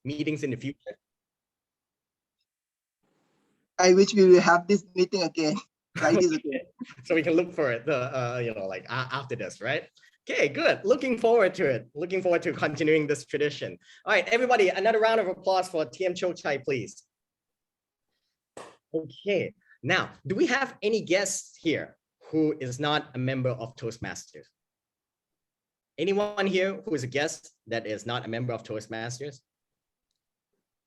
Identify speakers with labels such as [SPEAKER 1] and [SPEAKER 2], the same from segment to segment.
[SPEAKER 1] meetings in the future?
[SPEAKER 2] I wish we will have this meeting again, like this again.
[SPEAKER 1] So we can look for it, like after this, right? Okay, good. Looking forward to it. Looking forward to continuing this tradition. All right, everybody, another round of applause for TM Chochai, please. Okay, now, do we have any guests here who is not a member of Toastmasters? Anyone here who is a guest that is not a member of Toastmasters?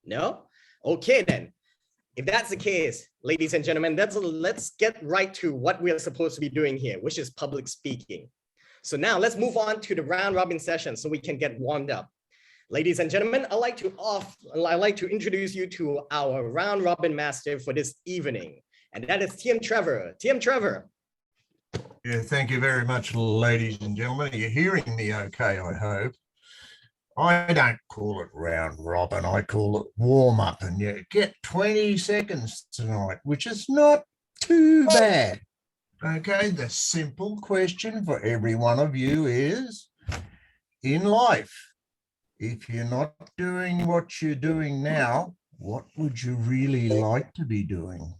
[SPEAKER 1] No? Okay, then. If that's the case, ladies and gentlemen, let's get right to what we are supposed to be doing here, which is public speaking. So now let's move on to the round robin session so we can get warmed up. Ladies and gentlemen, I'd like to introduce you to our round robin master for this evening, and that is TM Trevor. TM Trevor.
[SPEAKER 3] Yeah, thank you very much, ladies and gentlemen. You're hearing me okay, I hope. I don't call it round robin, I call it warm up, and you get 20 seconds tonight, which is not too bad. Okay, the simple question for every one of you is, in life, if you're not doing what you're doing now, what would you really like to be doing?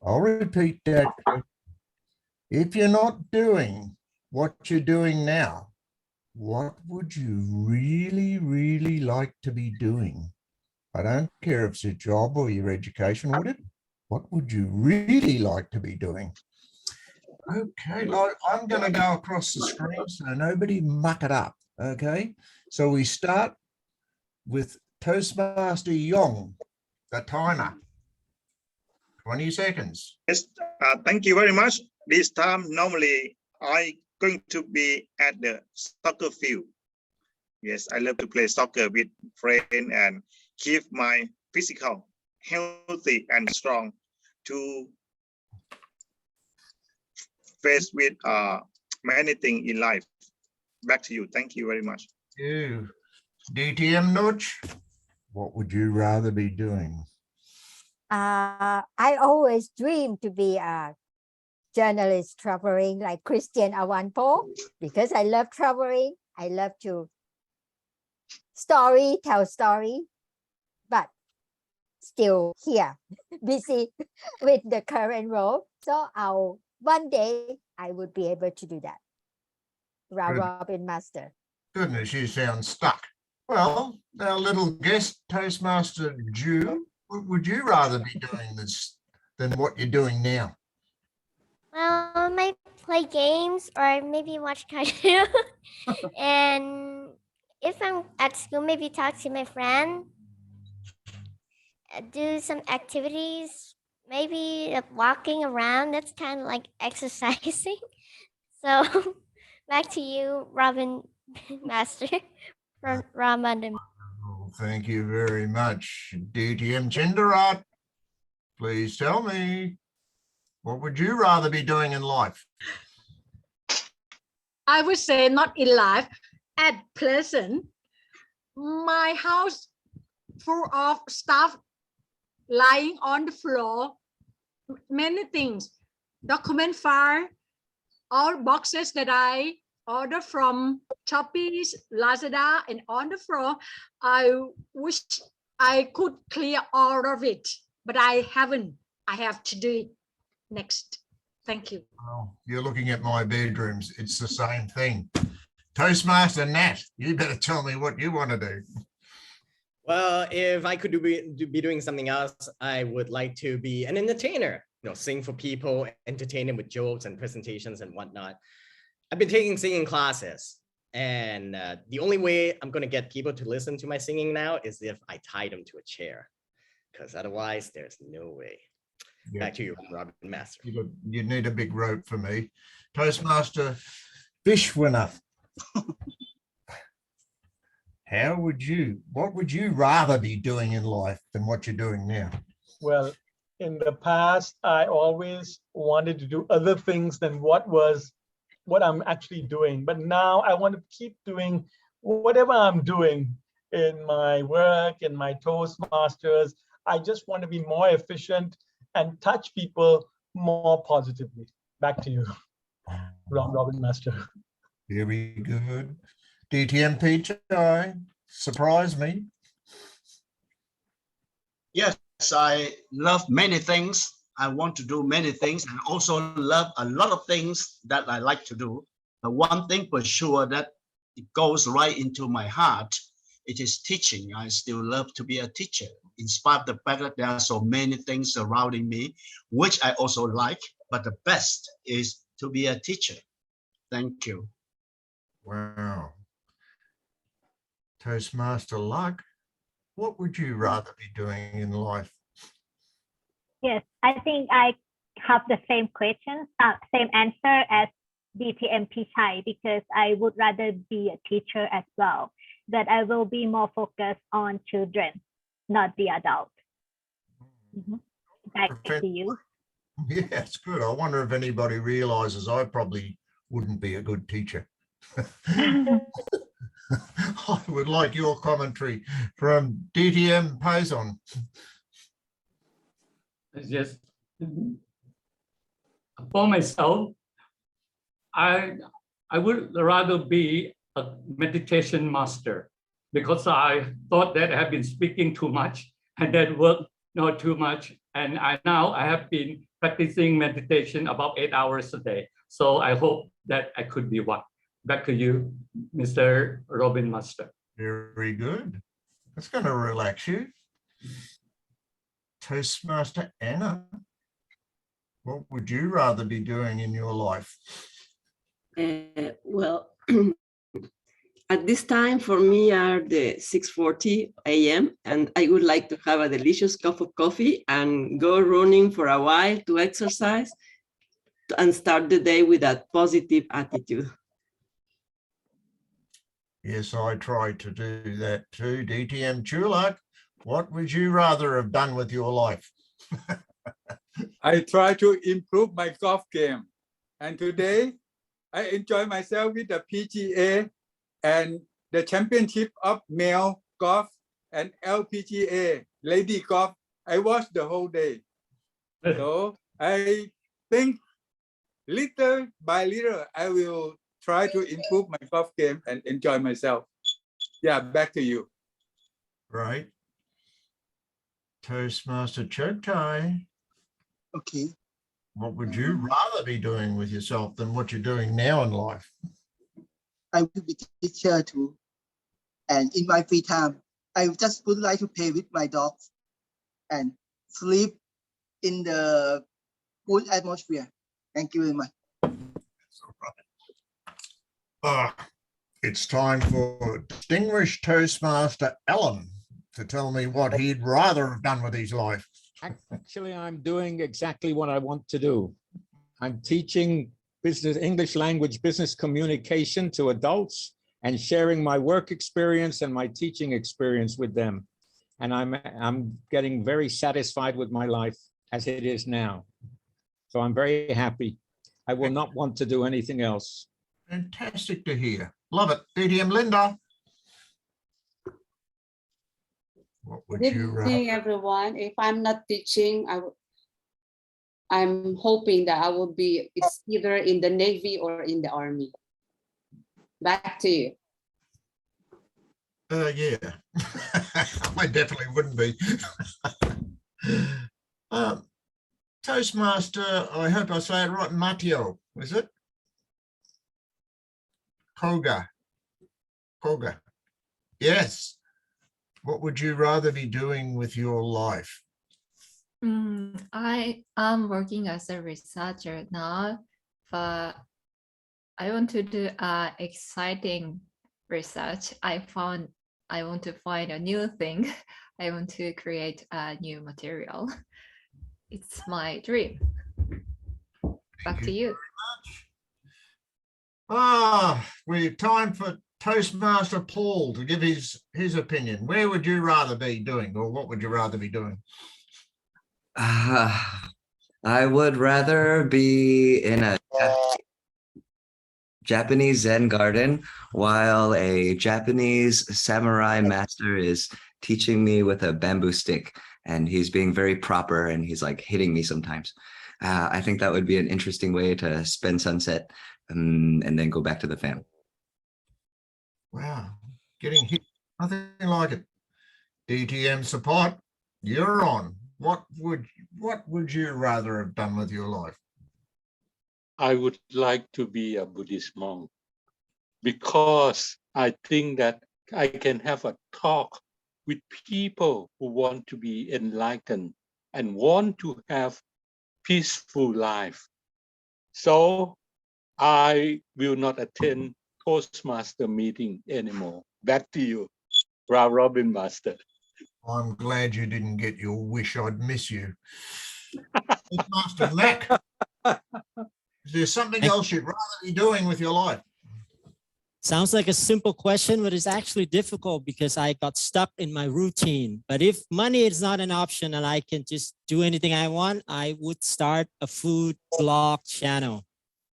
[SPEAKER 3] I'll repeat that. If you're not doing what you're doing now, what would you really, really like to be doing? I don't care if it's your job or your education, what would you really like to be doing? Okay, I'm going to go across the screen so nobody muck it up, okay? So we start with Toastmaster Yong, the timer. 20 seconds.
[SPEAKER 4] Yes, thank you very much. This time, normally, I going to be at the soccer field. Yes, I love to play soccer with friends and keep my physical healthy and strong to face with many things in life. Back to you. Thank you very much.
[SPEAKER 3] You, DTM Notch, what would you rather be doing?
[SPEAKER 5] I always dream to be a journalist traveling like Christian Awanpo because I love traveling. I love to tell story, but still here, busy with the current role. So one day I would be able to do that. Round Robin Master.
[SPEAKER 3] Goodness, you sound stuck. Well, our little guest, Toastmaster Jew, what would you rather be doing this than what you're doing now?
[SPEAKER 6] Well, I might play games or maybe watch cartoon. And if I'm at school, maybe talk to my friend, do some activities, maybe walking around. That's kind of like exercising. So back to you, Robin Master from Ramadan.
[SPEAKER 3] Oh, thank you very much. DTM Chindarat, please tell me, what would you rather be doing in life?
[SPEAKER 7] I would say not in life. At present, my house full of stuff lying on the floor, many things, document file, all boxes that I order from Shopee, Lazada, and on the floor. I wish I could clear all of it, but I haven't. I have to do it next. Thank you.
[SPEAKER 3] Oh, you're looking at my bedrooms. It's the same thing. Toastmaster Nat, you better tell me what you want to do.
[SPEAKER 1] Well, if I could be doing something else, I would like to be an entertainer, sing for people, entertain them with jokes and presentations and whatnot. I've been taking singing classes, and the only way I'm going to get people to listen to my singing now is if I tie them to a chair, because otherwise there's no way. Yeah. Back to you, Robin Master.
[SPEAKER 3] You need a big rope for me. Toastmaster Vishwanath. What would you rather be doing in life than what you're doing now?
[SPEAKER 8] Well, in the past, I always wanted to do other things than what I'm actually doing. But now I want to keep doing whatever I'm doing in my work, in my Toastmasters. I just want to be more efficient and touch people more positively. Back to you, Robin Master.
[SPEAKER 3] Very good. DTM Peach, surprise me.
[SPEAKER 9] Yes, I love many things. I want to do many things and also love a lot of things that I like to do. But one thing for sure that it goes right into my heart, it is teaching. I still love to be a teacher, in spite of the fact that there are so many things surrounding me, which I also like, but the best is to be a teacher. Thank you.
[SPEAKER 3] Wow. Toastmaster Luck, what would you rather be doing in life?
[SPEAKER 10] Yes, I think I have the same question, same answer as DTM Pichai, because I would rather be a teacher as well, but I will be more focused on children, not the adult. Back to you.
[SPEAKER 3] Yeah, it's good. I wonder if anybody realizes I probably wouldn't be a good teacher. I would like your commentary from DTM Payson.
[SPEAKER 11] Yes. For myself, I would rather be a meditation master, because I thought that I have been speaking too much and that work not too much. And now I have been practicing meditation about 8 hours a day. So I hope that I could be one. Back to you, Mr. Robin Master.
[SPEAKER 3] Very good. That's going to relax you. Toastmaster Anna, what would you rather be doing in your life?
[SPEAKER 12] Well, at this time for me are the 6:40 a.m. and I would like to have a delicious cup of coffee and go running for a while to exercise and start the day with a positive attitude.
[SPEAKER 3] Yes, I try to do that too. DTM Chulak, what would you rather have done with your life?
[SPEAKER 13] I try to improve my golf game. And today, I enjoy myself with the PGA and the championship of male golf and LPGA lady golf. I watched the whole day. So I think little by little, I will try to improve my golf game and enjoy myself. Yeah, back to you.
[SPEAKER 3] Right. Toastmaster Chokai.
[SPEAKER 2] Okay.
[SPEAKER 3] What would you rather be doing with yourself than what you're doing now in life?
[SPEAKER 2] I will be teacher too. And in my free time, I just would like to play with my dogs and sleep in the good atmosphere. Thank you very much.
[SPEAKER 3] It's time for distinguished Toastmaster Alan to tell me what he'd rather have done with his life.
[SPEAKER 14] Actually, I'm doing exactly what I want to do. I'm teaching English language business communication to adults and sharing my work experience and my teaching experience with them. And I'm getting very satisfied with my life as it is now. So I'm very happy. I will not want to do anything else.
[SPEAKER 3] Fantastic to hear. Love it. DTM Linda. What would
[SPEAKER 15] Good
[SPEAKER 3] you
[SPEAKER 15] evening, everyone. If I'm not teaching, I'm hoping that I will be either in the Navy or in the Army. Back to you.
[SPEAKER 3] Yeah, I definitely wouldn't be. Toastmaster, I hope I say it right, Mateo, is it? Koga. Yes. What would you rather be doing with your life?
[SPEAKER 16] I am working as a researcher now, but I want to do exciting research. I want to find a new thing. I want to create a new material. It's my dream. Back to you.
[SPEAKER 3] We have time for Toastmaster Paul to give his opinion. Where would you rather be doing, or what would you rather be doing?
[SPEAKER 17] I would rather be in a Japanese Zen garden while a Japanese samurai master is teaching me with a bamboo stick, and he's being very proper and he's like hitting me sometimes. I think that would be an interesting way to spend sunset and then go back to the fam.
[SPEAKER 3] Wow, getting hit, nothing like it. DTM support. you're on. What would you rather have done with your life?
[SPEAKER 18] I would like to be a Buddhist monk because I think that I can have a talk with people who want to be enlightened and want to have peaceful life. So I will not attend Toastmaster meeting anymore. Back to you, Robin Master.
[SPEAKER 3] I'm glad you didn't get your wish. I'd miss you. Master Mac, is there something else you'd rather be doing with your life?
[SPEAKER 19] Sounds like a simple question, but it's actually difficult because I got stuck in my routine. But if money is not an option and I can just do anything I want, I would start a food blog channel.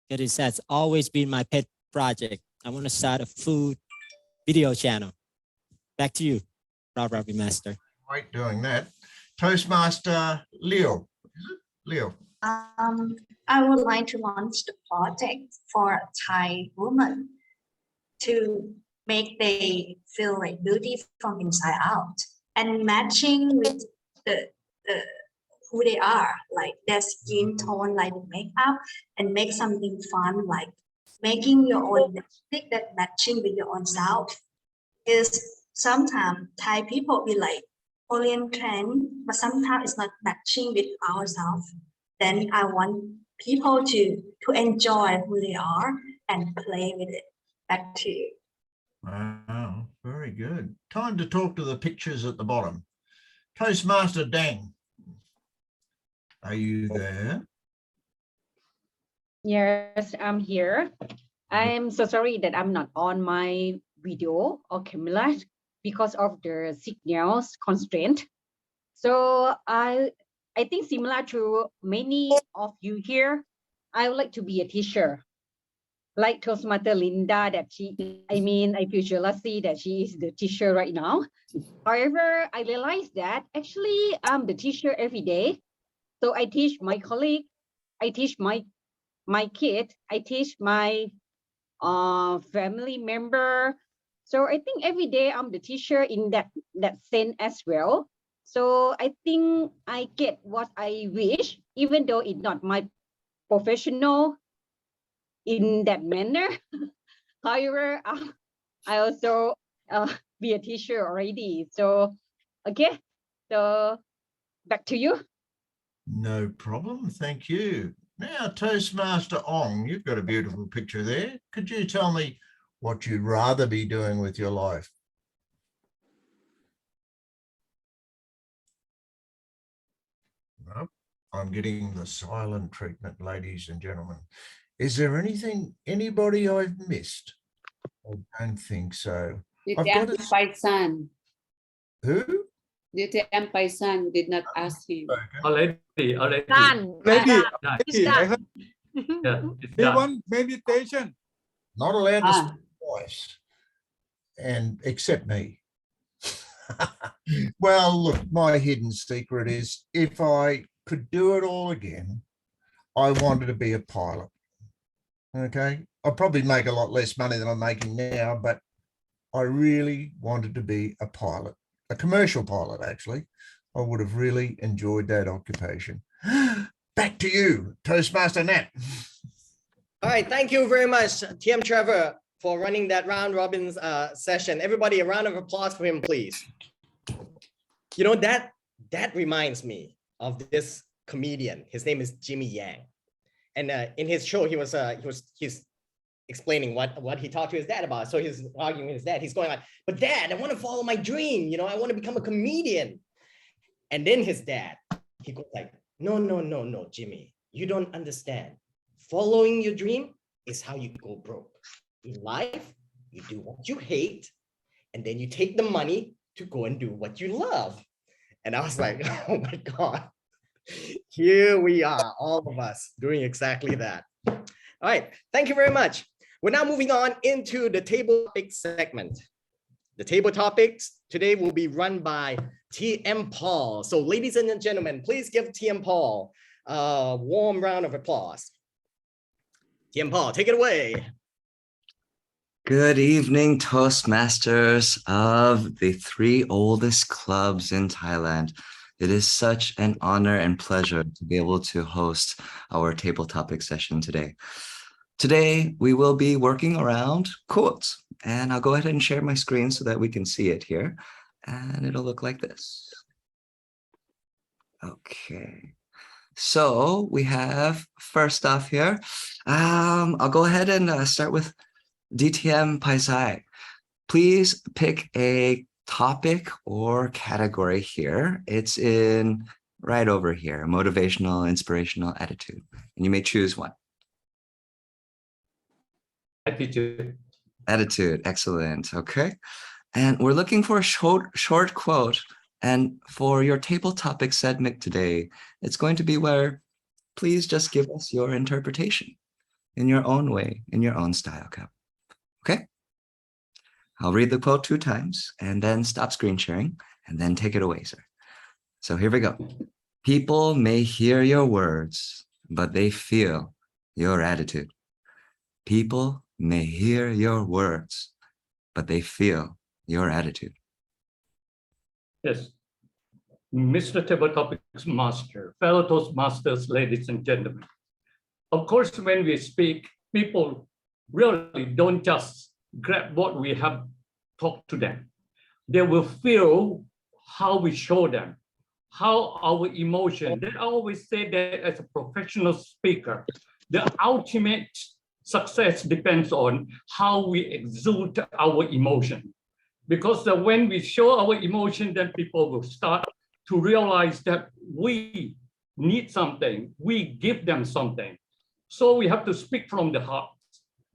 [SPEAKER 19] Because that's always been my pet project. I want to start a food video channel. Back to you, Robin Master.
[SPEAKER 3] Great doing that. Toastmaster Leo. Leo.
[SPEAKER 20] I would like to launch the project for Thai women to make they feel like beauty from inside out and matching with the who they are, like their skin tone, like makeup, and make something fun, like making your own lipstick that matching with your own self. Is sometimes Thai people be like Korean trend, but sometimes it's not matching with ourselves. Then I want people to enjoy who they are and play with it. Back to you.
[SPEAKER 3] Wow, very good. Time to talk to the pictures at the bottom. Toastmaster Dang, are you there?
[SPEAKER 21] Yes, I'm here. I'm so sorry that I'm not on my video or camera because of the signals constraint. So I think similar to many of you here, I would like to be a teacher. Like Toastmaster Linda, that I feel jealousy that she is the teacher right now. However, I realized that actually I'm the teacher every day. So I teach my colleague, I teach my kid, I teach my family member. So I think every day I'm the teacher in that sense as well. So I think I get what I wish, even though it's not my professional in that manner. However, I also be a teacher already. So, okay, so back to you.
[SPEAKER 3] No problem, thank you. Now, Toastmaster Ong, you've got a beautiful picture there. Could you tell me what you'd rather be doing with your life? Nope, I'm getting the silent treatment, ladies and gentlemen. Is there anybody I've missed? I don't think so. I've got a...
[SPEAKER 15] Paisan.
[SPEAKER 3] Who?
[SPEAKER 15] DTM Paisan did not ask him.
[SPEAKER 11] Already.
[SPEAKER 7] Done.
[SPEAKER 13] Lady,
[SPEAKER 7] It's
[SPEAKER 13] I
[SPEAKER 7] done.
[SPEAKER 13] heard
[SPEAKER 11] Yeah, it's
[SPEAKER 13] they
[SPEAKER 11] done.
[SPEAKER 13] want meditation.
[SPEAKER 3] Not allowed to speak twice, and except me. Well, look, my hidden secret is if I could do it all again, I wanted to be a pilot. Okay, I'll probably make a lot less money than I'm making now, but I really wanted to be a pilot, a commercial pilot, actually. I would have really enjoyed that occupation. Back to you, Toastmaster Nat.
[SPEAKER 1] All right, thank you very much, TM Trevor, for running that round robin session. Everybody, a round of applause for him, please. You know, that reminds me of this comedian. His name is Jimmy Yang. And in his show, he's explaining what he talked to his dad about. So he's arguing with his dad. He's going like, but Dad, I want to follow my dream. You know, I want to become a comedian. And then his dad, he goes like, no, Jimmy, you don't understand. Following your dream is how you go broke. In life, you do what you hate, and then you take the money to go and do what you love. And I was like, oh my God. Here we are, all of us doing exactly that. All right, thank you very much. We're now moving on into the table topics segment. The table topics today will be run by TM Paul. So ladies and gentlemen, please give TM Paul a warm round of applause. TM Paul, take it away.
[SPEAKER 17] Good evening, Toastmasters of the 3 oldest clubs in Thailand. It is such an honor and pleasure to be able to host our table topic session today. Today, we will be working around quotes, and I'll go ahead and share my screen so that we can see it here, and it'll look like this. Okay. So we have first off here, I'll go ahead and start with DTM Paisai. Please pick a topic or category here. It's in right over here, motivational, inspirational, attitude. And you may choose one.
[SPEAKER 11] Attitude.
[SPEAKER 17] Attitude, excellent, okay. And we're looking for a short quote. And for your table topic segment today, it's going to be where please just give us your interpretation in your own way, in your own style. Okay? I'll read the quote 2 times and then stop screen sharing and then take it away, sir. So here we go. People may hear your words, but they feel your attitude. People may hear your words, but they feel your attitude.
[SPEAKER 11] Yes. Mr. Table Topics Master, fellow Toastmasters, ladies and gentlemen. Of course, when we speak, people really don't just grab what we have talked to them. They will feel how we show them, how our emotion. They always say that as a professional speaker, the ultimate success depends on how we exude our emotion. Because when we show our emotion, then people will start to realize that we need something, we give them something. So we have to speak from the heart.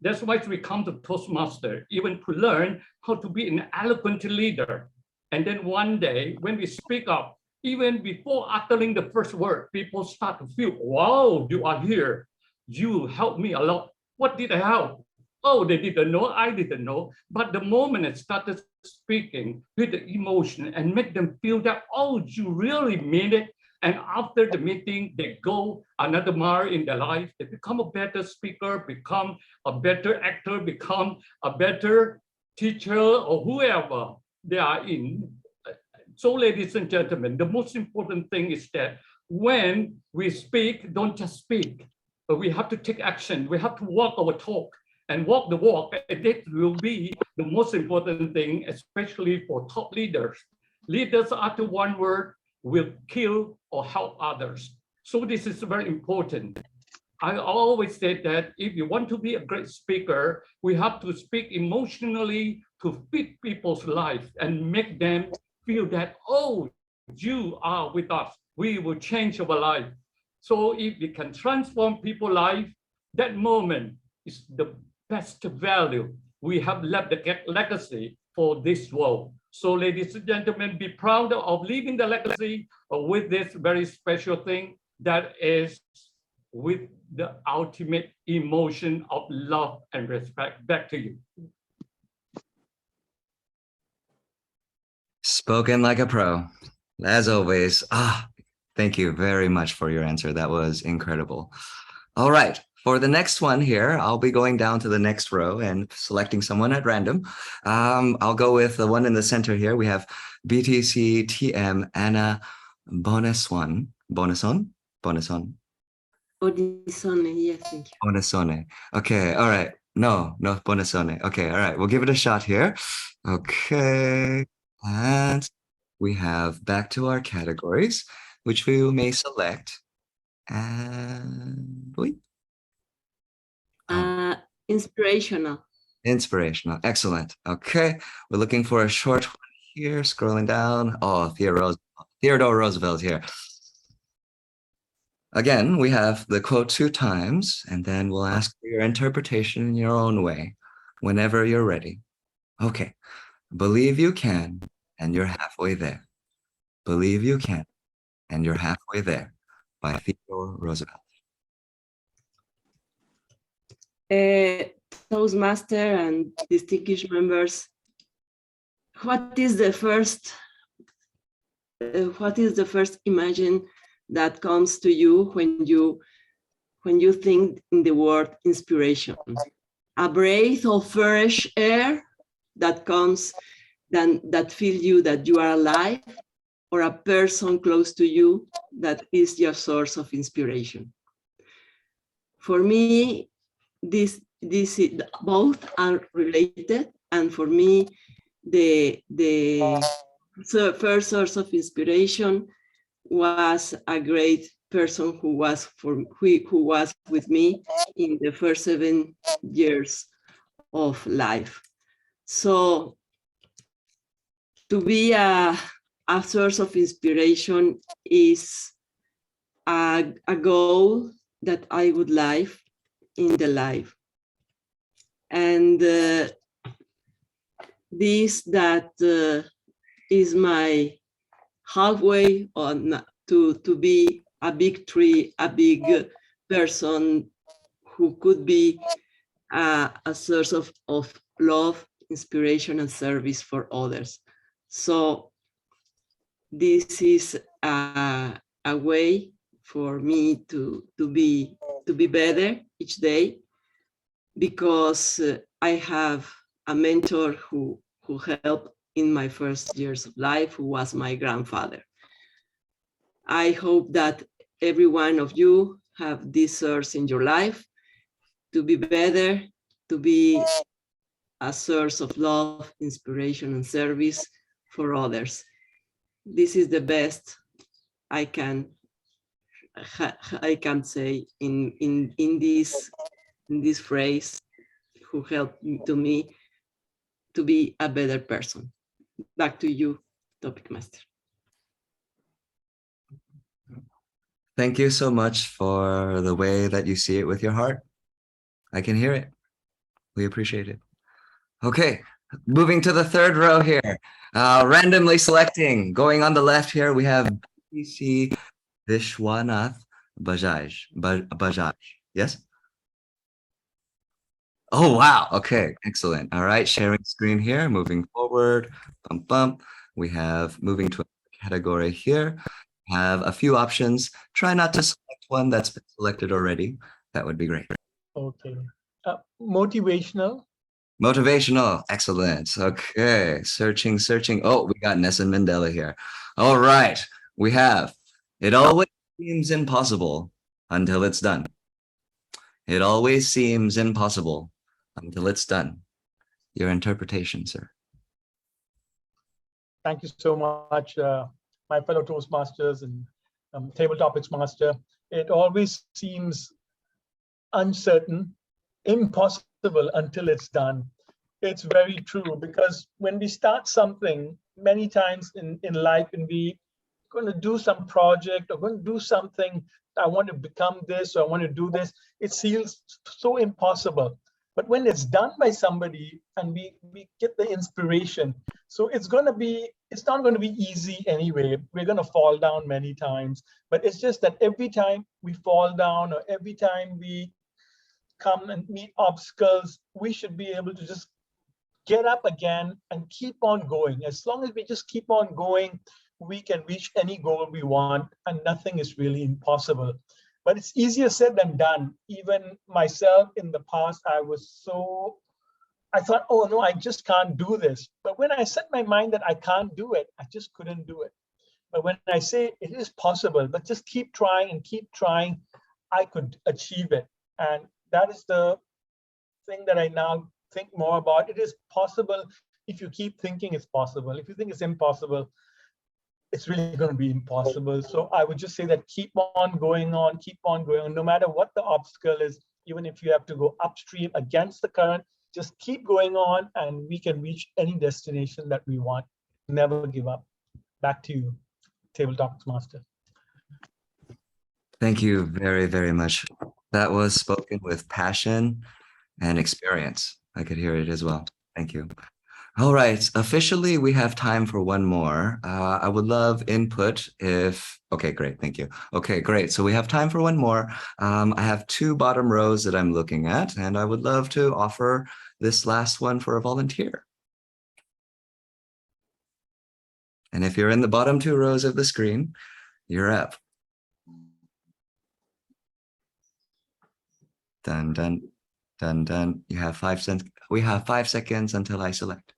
[SPEAKER 11] That's why we come to Toastmaster, even to learn how to be an eloquent leader. And then one day, when we speak up, even before uttering the first word, people start to feel, wow, you are here. You helped me a lot. What did I help? Oh, they didn't know, I didn't know. But the moment I started speaking with the emotion and make them feel that, oh, you really mean it. And after the meeting, they go another mile in their life. They become a better speaker, become a better actor, become a better teacher or whoever they are in. So ladies and gentlemen, the most important thing is that when we speak, don't just speak, but we have to take action. We have to walk our talk and walk the walk. And that will be the most important thing, especially for top leaders. Leaders after one word will kill or help others. So this is very important. I always say that if you want to be a great speaker, we have to speak emotionally to fit people's life and make them feel that, oh, you are with us. We will change our life. So if we can transform people's life, that moment is the best value. We have left the legacy for this world. So ladies and gentlemen, be proud of leaving the legacy with this very special thing that is with the ultimate emotion of love and respect. Back to you.
[SPEAKER 17] Spoken like a pro, as always. Thank you very much for your answer. That was incredible. All right. For the next one here, I'll be going down to the next row and selecting someone at random. I'll go with the one in the center here. We have BTC TM Anna Bonason. Bonason?
[SPEAKER 12] Bonisone, yes, thank you.
[SPEAKER 17] Bonason. Okay, all right. No, Bonason. Okay, all right. We'll give it a shot here. Okay. And we have back to our categories, which we may select. And wait.
[SPEAKER 12] Inspirational.
[SPEAKER 17] Inspirational. Excellent. Okay. We're looking for a short one here. Scrolling down. Oh, Theodore Roosevelt here. Again, we have the quote 2 times, and then we'll ask for your interpretation in your own way whenever you're ready. Okay. Believe you can, and you're halfway there. Believe you can, and you're halfway there, by Theodore Roosevelt.
[SPEAKER 12] Toastmaster and distinguished members, what is the first image that comes to you when you think in the word inspiration? A breath of fresh air that comes, that fills you that you are alive, or a person close to you that is your source of inspiration. For me, both are related, and for me, the first source of inspiration was a great person who was with me in the first 7 years of life. So to be a source of inspiration is a goal that I would like in the life. And this is my halfway on to be a big tree, a big person who could be a source of love, inspiration, and service for others. So this is a way for me to be better each day, because I have a mentor who helped in my first years of life, who was my grandfather. I hope that every one of you have this source in your life to be better, to be a source of love, inspiration, and service for others. This is the best I can say in this phrase, who helped me to be a better person. Back to you, Topic Master.
[SPEAKER 17] Thank you so much for the way that you see it with your heart. I can hear it. We appreciate it. Okay, moving to the third row here. Randomly selecting, going on the left here, we have BC Vishwanath Bajaj. Yes? Oh, wow. Okay, excellent. All right, sharing screen here, moving forward. Bump, bump. We have moving to a category here. Have a few options. Try not to select one that's been selected already. That would be great.
[SPEAKER 8] Okay. Motivational.
[SPEAKER 17] Motivational. Excellent. Okay. Searching. Oh, we got Nelson Mandela here. All right. We have, it always seems impossible until it's done. It always seems impossible until it's done. Your interpretation, sir.
[SPEAKER 8] Thank you so much, my fellow Toastmasters and Table Topics Master. It always seems uncertain, impossible until it's done. It's very true, because when we start something, many times in life, and we going to do some project or going to do something, I want to become this or I want to do this, it feels so impossible. But when it's done by somebody and we get the inspiration, so it's not going to be easy anyway. We're going to fall down many times, but it's just that every time we fall down or every time we come and meet obstacles, we should be able to just get up again and keep on going. As long as we just keep on going, we can reach any goal we want, and nothing is really impossible. But it's easier said than done. Even myself in the past, I thought, oh no, I just can't do this. But when I set my mind that I can't do it, I just couldn't do it. But when I say it is possible, but just keep trying, I could achieve it. And that is the thing that I now think more about. It is possible if you keep thinking it's possible. If you think it's impossible, it's really going to be impossible. So I would just say that keep on going on, no matter what the obstacle is. Even if you have to go upstream against the current, just keep going on, and we can reach any destination that we want. Never give up. Back to you, Table Topics Master.
[SPEAKER 17] Thank you very, very much. That was spoken with passion and experience. I could hear it as well. Thank you. All right, officially we have time for one more. I would love input if, okay, great, thank you. Okay, great, so we have time for one more. I have 2 bottom rows that I'm looking at, and I would love to offer this last one for a volunteer. And if you're in the bottom 2 rows of the screen, you're up. Done, done, done, done. You have 5 seconds. We have 5 seconds until I select.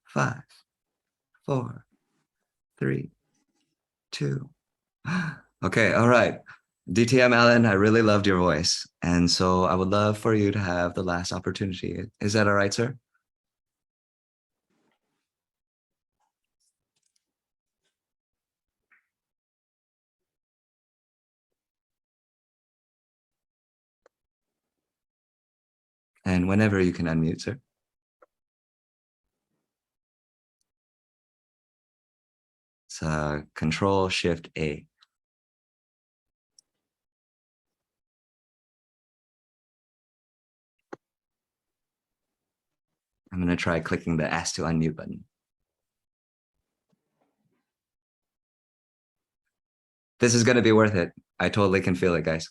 [SPEAKER 17] 5, 4, 3, 2. Okay, all right. DTM Alan, I really loved your voice. And so I would love for you to have the last opportunity. Is that all right, sir? And whenever you can unmute, sir. It's Control Shift A. I'm going to try clicking the Ask to Unmute button. This is going to be worth it. I totally can feel it, guys.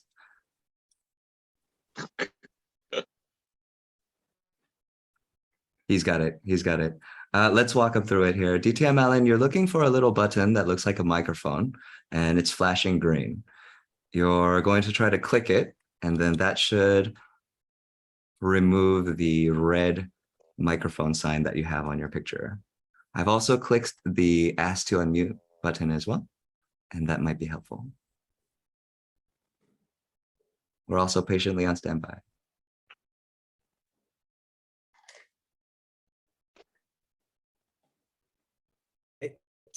[SPEAKER 17] He's got it. He's got it. Let's walk up through it here. DTM Allen, you're looking for a little button that looks like a microphone and it's flashing green. You're going to try to click it, and then that should remove the red microphone sign that you have on your picture. I've also clicked the Ask to Unmute button as well, and that might be helpful. We're also patiently on standby.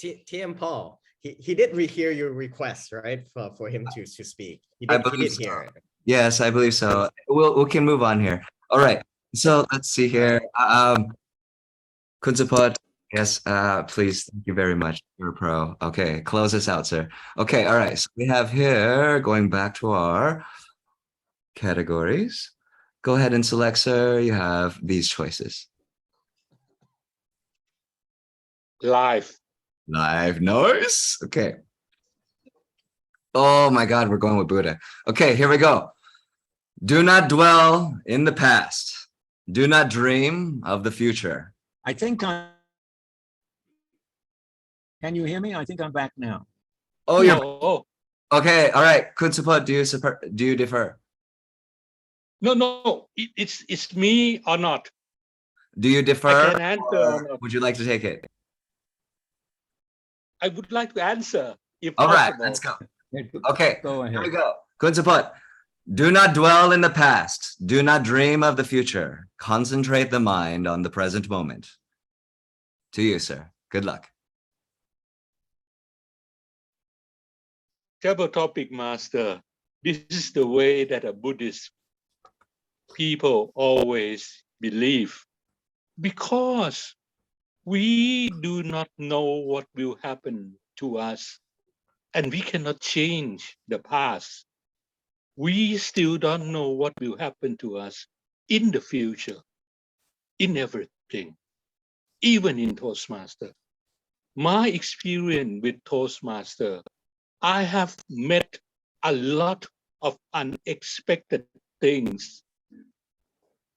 [SPEAKER 1] TM Paul, he did rehear your request, right? For him to speak. He did hear it.
[SPEAKER 17] Yes, I believe so. We can move on here. All right. So let's see here. Kun support. Yes, please. Thank you very much. You're a pro. Okay, close us out, sir. Okay, all right. So we have here, going back to our categories. Go ahead and select, sir. You have these choices.
[SPEAKER 18] Live.
[SPEAKER 17] Live noise. Okay. Oh my God, we're going with Buddha. Okay, here we go. Do not dwell in the past. Do not dream of the future.
[SPEAKER 14] I think I'm. Can you hear me? I think I'm back now.
[SPEAKER 17] Oh, yeah.
[SPEAKER 18] Oh.
[SPEAKER 17] Okay, all right. Kun support, do you defer?
[SPEAKER 18] No. It's me or not.
[SPEAKER 17] Do you defer?
[SPEAKER 18] I can answer or not.
[SPEAKER 17] Would you like to take it?
[SPEAKER 18] I would like to answer if
[SPEAKER 17] All right,
[SPEAKER 18] possible.
[SPEAKER 17] let's go. Okay,
[SPEAKER 14] go ahead.
[SPEAKER 17] Here we go. Kun support. Do not dwell in the past. Do not dream of the future. Concentrate the mind on the present moment. To you, sir. Good luck.
[SPEAKER 18] Table topic, master. This is the way that a Buddhist people always believe, because we do not know what will happen to us, and we cannot change the past. We still don't know what will happen to us in the future, in everything, even in Toastmaster. My experience with Toastmaster, I have met a lot of unexpected things,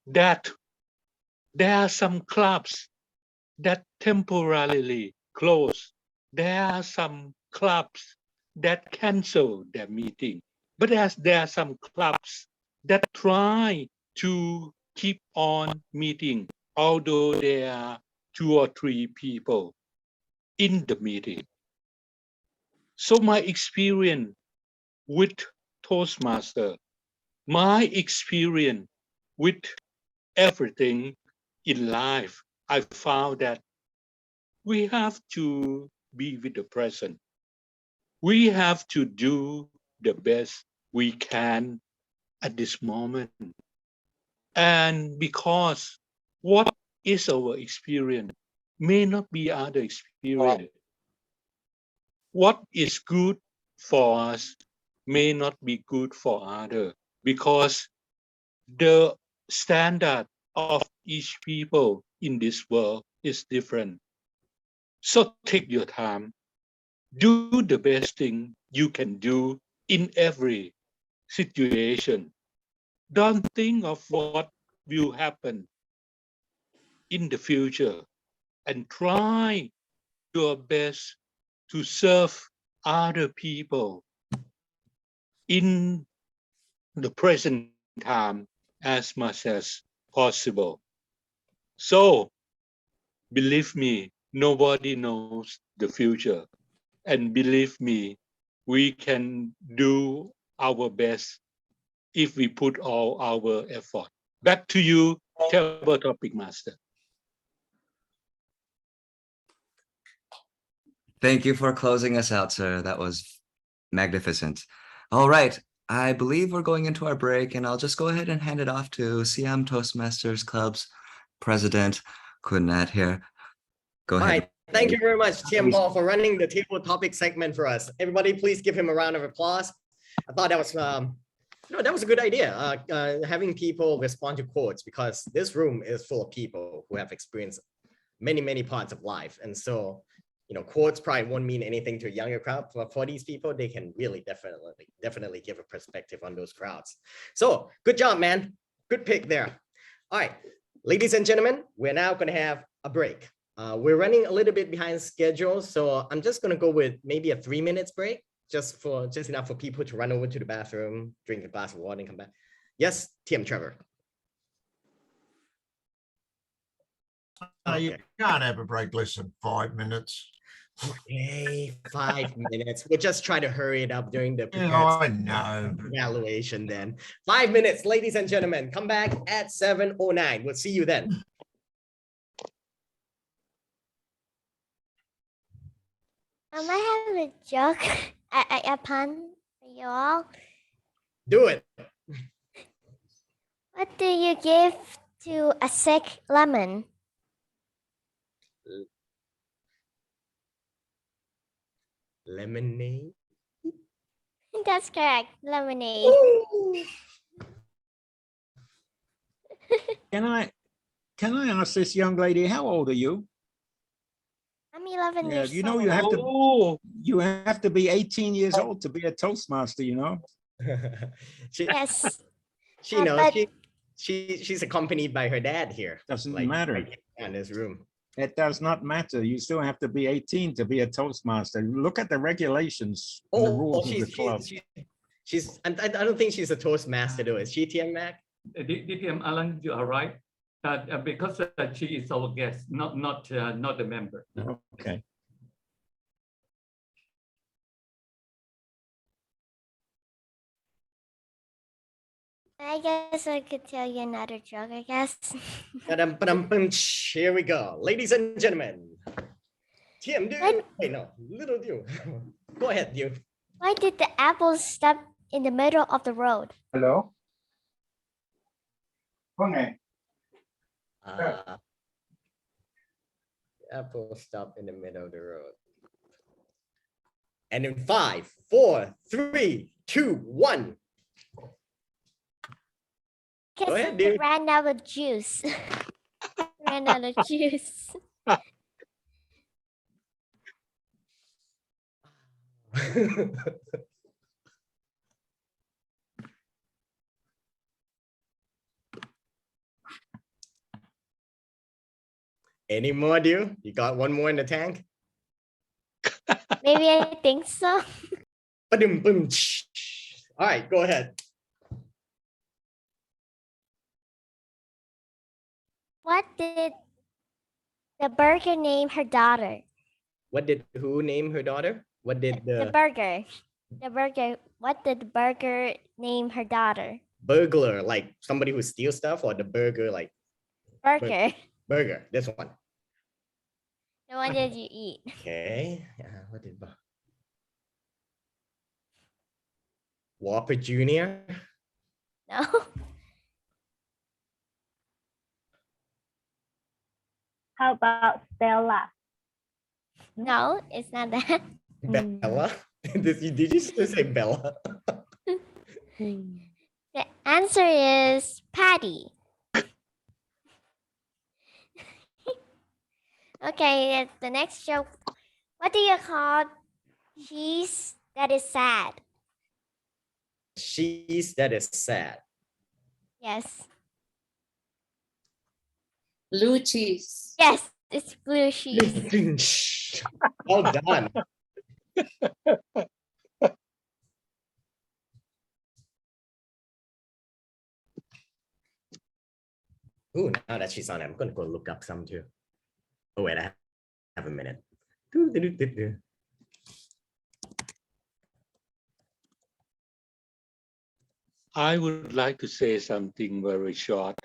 [SPEAKER 18] that there are some clubs that temporarily close. There are some clubs that cancel their meeting. But there are some clubs that try to keep on meeting, although there are 2 or 3 people in the meeting. So my experience with Toastmaster, my experience with everything in life, I found that we have to be with the present. We have to do the best we can at this moment. And because what is our experience may not be other experience. What is good for us may not be good for others, because the standard of each people in this world is different. So take your time, do the best thing you can do in every situation. Don't think of what will happen in the future, and try your best to serve other people in the present time as much as possible. So, believe me, nobody knows the future. And believe me, we can do our best if we put all our effort. Back to you, Table Topic Master.
[SPEAKER 17] Thank you for closing us out, sir. That was magnificent. All right. I believe we're going into our break, and I'll just go ahead and hand it off to Siam Toastmasters Club's president, Kunat here. Go
[SPEAKER 1] All
[SPEAKER 17] ahead.
[SPEAKER 1] right. Thank you very much, Tiam Paul, for running the table topic segment for us. Everybody, please give him a round of applause. I thought that was, that was a good idea, having people respond to quotes, because this room is full of people who have experienced many, many parts of life. And so, quotes probably won't mean anything to a younger crowd. But for these people, they can really definitely give a perspective on those crowds. So good job, man. Good pick there. All right, ladies and gentlemen, we're now going to have a break. We're running a little bit behind schedule, so I'm just going to go with maybe a 3 minutes break, just enough for people to run over to the bathroom, drink a glass of water, and come back. Yes, TM Trevor.
[SPEAKER 3] You can't have a break less than 5 minutes.
[SPEAKER 1] Okay, 5 minutes. We'll just try to hurry it up during the
[SPEAKER 3] I know.
[SPEAKER 1] evaluation then. 5 minutes, ladies and gentlemen. Come back at 7:09. We'll see you then.
[SPEAKER 6] I have a joke, a pun for you all.
[SPEAKER 1] Do it.
[SPEAKER 6] What do you give to a sick lemon?
[SPEAKER 1] Lemonade.
[SPEAKER 6] That's correct. Lemonade.
[SPEAKER 14] Can I ask this young lady, how old are you?
[SPEAKER 6] I'm 11
[SPEAKER 14] Yeah,
[SPEAKER 6] years
[SPEAKER 14] you know
[SPEAKER 6] old.
[SPEAKER 14] you have to be 18 years old to be a Toastmaster, you know?
[SPEAKER 6] Yes.
[SPEAKER 1] She knows. She's accompanied by her dad here.
[SPEAKER 14] Doesn't matter.
[SPEAKER 1] In this room.
[SPEAKER 14] It does not matter. You still have to be 18 to be a Toastmaster. Look at the regulations and the rules of the club.
[SPEAKER 1] I don't think she's a Toastmaster though. Is she, TM Mac?
[SPEAKER 11] DTM Alan, you are right. Because she is our guest, not a member.
[SPEAKER 14] Okay.
[SPEAKER 6] I guess I could tell you another joke, I guess.
[SPEAKER 1] Here we go. Ladies and gentlemen. TM, wait, no, little Dew. Go ahead, Dew.
[SPEAKER 6] Why did the apple stop in the middle of the road?
[SPEAKER 13] Hello?
[SPEAKER 1] Apple stop in the middle of the road. And in 5, 4, 3, 2, 1.
[SPEAKER 6] Because
[SPEAKER 1] ahead,
[SPEAKER 6] it
[SPEAKER 1] dude.
[SPEAKER 6] ran out of juice. Ran out of juice.
[SPEAKER 1] Any more, Dew? You got one more in the tank?
[SPEAKER 6] Maybe I think so.
[SPEAKER 1] Ba-dum-bum. All right, go ahead.
[SPEAKER 6] What did the burger name her daughter?
[SPEAKER 1] What did who name her daughter? What did
[SPEAKER 6] The burger. The burger. What did the burger name her daughter?
[SPEAKER 1] burglar, like somebody who steals stuff, or the burger, like
[SPEAKER 6] Burger.
[SPEAKER 1] burger? This one.
[SPEAKER 6] The one that you eat.
[SPEAKER 1] Okay. What did Whopper Jr.?
[SPEAKER 6] No.
[SPEAKER 10] How about Stella?
[SPEAKER 6] No, it's not that.
[SPEAKER 1] Bella? Did you just say Bella?
[SPEAKER 6] The answer is Patty. Okay, the next joke. What do you call cheese that is sad?
[SPEAKER 1] Cheese that is sad.
[SPEAKER 6] Yes.
[SPEAKER 15] Blue cheese.
[SPEAKER 6] Yes, it's blue cheese.
[SPEAKER 1] Well done. Ooh, now that she's on, I'm gonna go look up some too. Oh wait, I have a minute.
[SPEAKER 18] I would like to say something very short,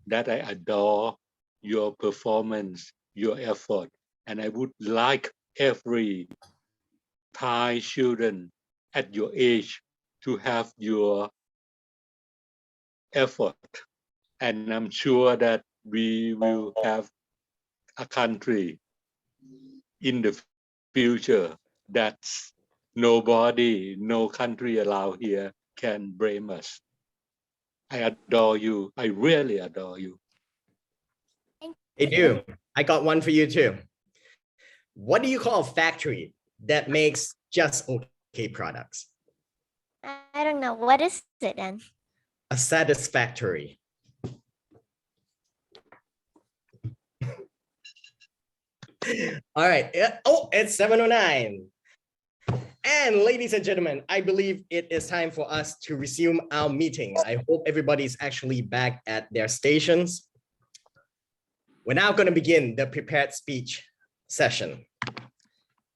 [SPEAKER 18] that I adore your performance, your effort, and I would like every Thai children at your age to have your effort. And I'm sure that we will have a country in the future that's nobody, no country allowed here can blame us. I adore you. I really adore you.
[SPEAKER 1] Hey, do. I got one for you too. What do you call a factory that makes just okay products?
[SPEAKER 6] I don't know. What is it then?
[SPEAKER 1] A satisfactory. All right. Oh, it's 7:09. And ladies and gentlemen, I believe it is time for us to resume our meeting. I hope everybody's actually back at their stations. We're now going to begin the prepared speech session.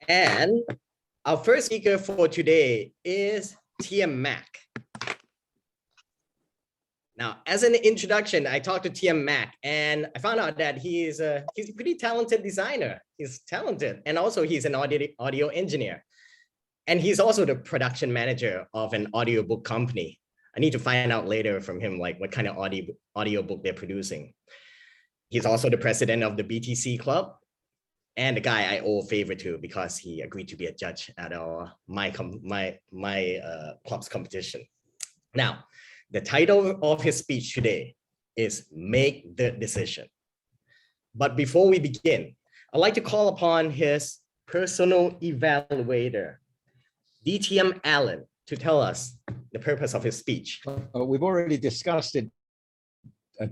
[SPEAKER 1] And our first speaker for today is TM Mac. Now, as an introduction, I talked to TM Mac and I found out that he's a pretty talented designer. He's talented. And also he's an audio engineer. And he's also the production manager of an audiobook company. I need to find out later from him, like what kind of audiobook they're producing. He's also the president of the BTC Club and the guy I owe a favor to because he agreed to be a judge at my club's competition. Now, the title of his speech today is Make the Decision. But before we begin, I'd like to call upon his personal evaluator, DTM Allen, to tell us the purpose of his speech.
[SPEAKER 14] We've already discussed it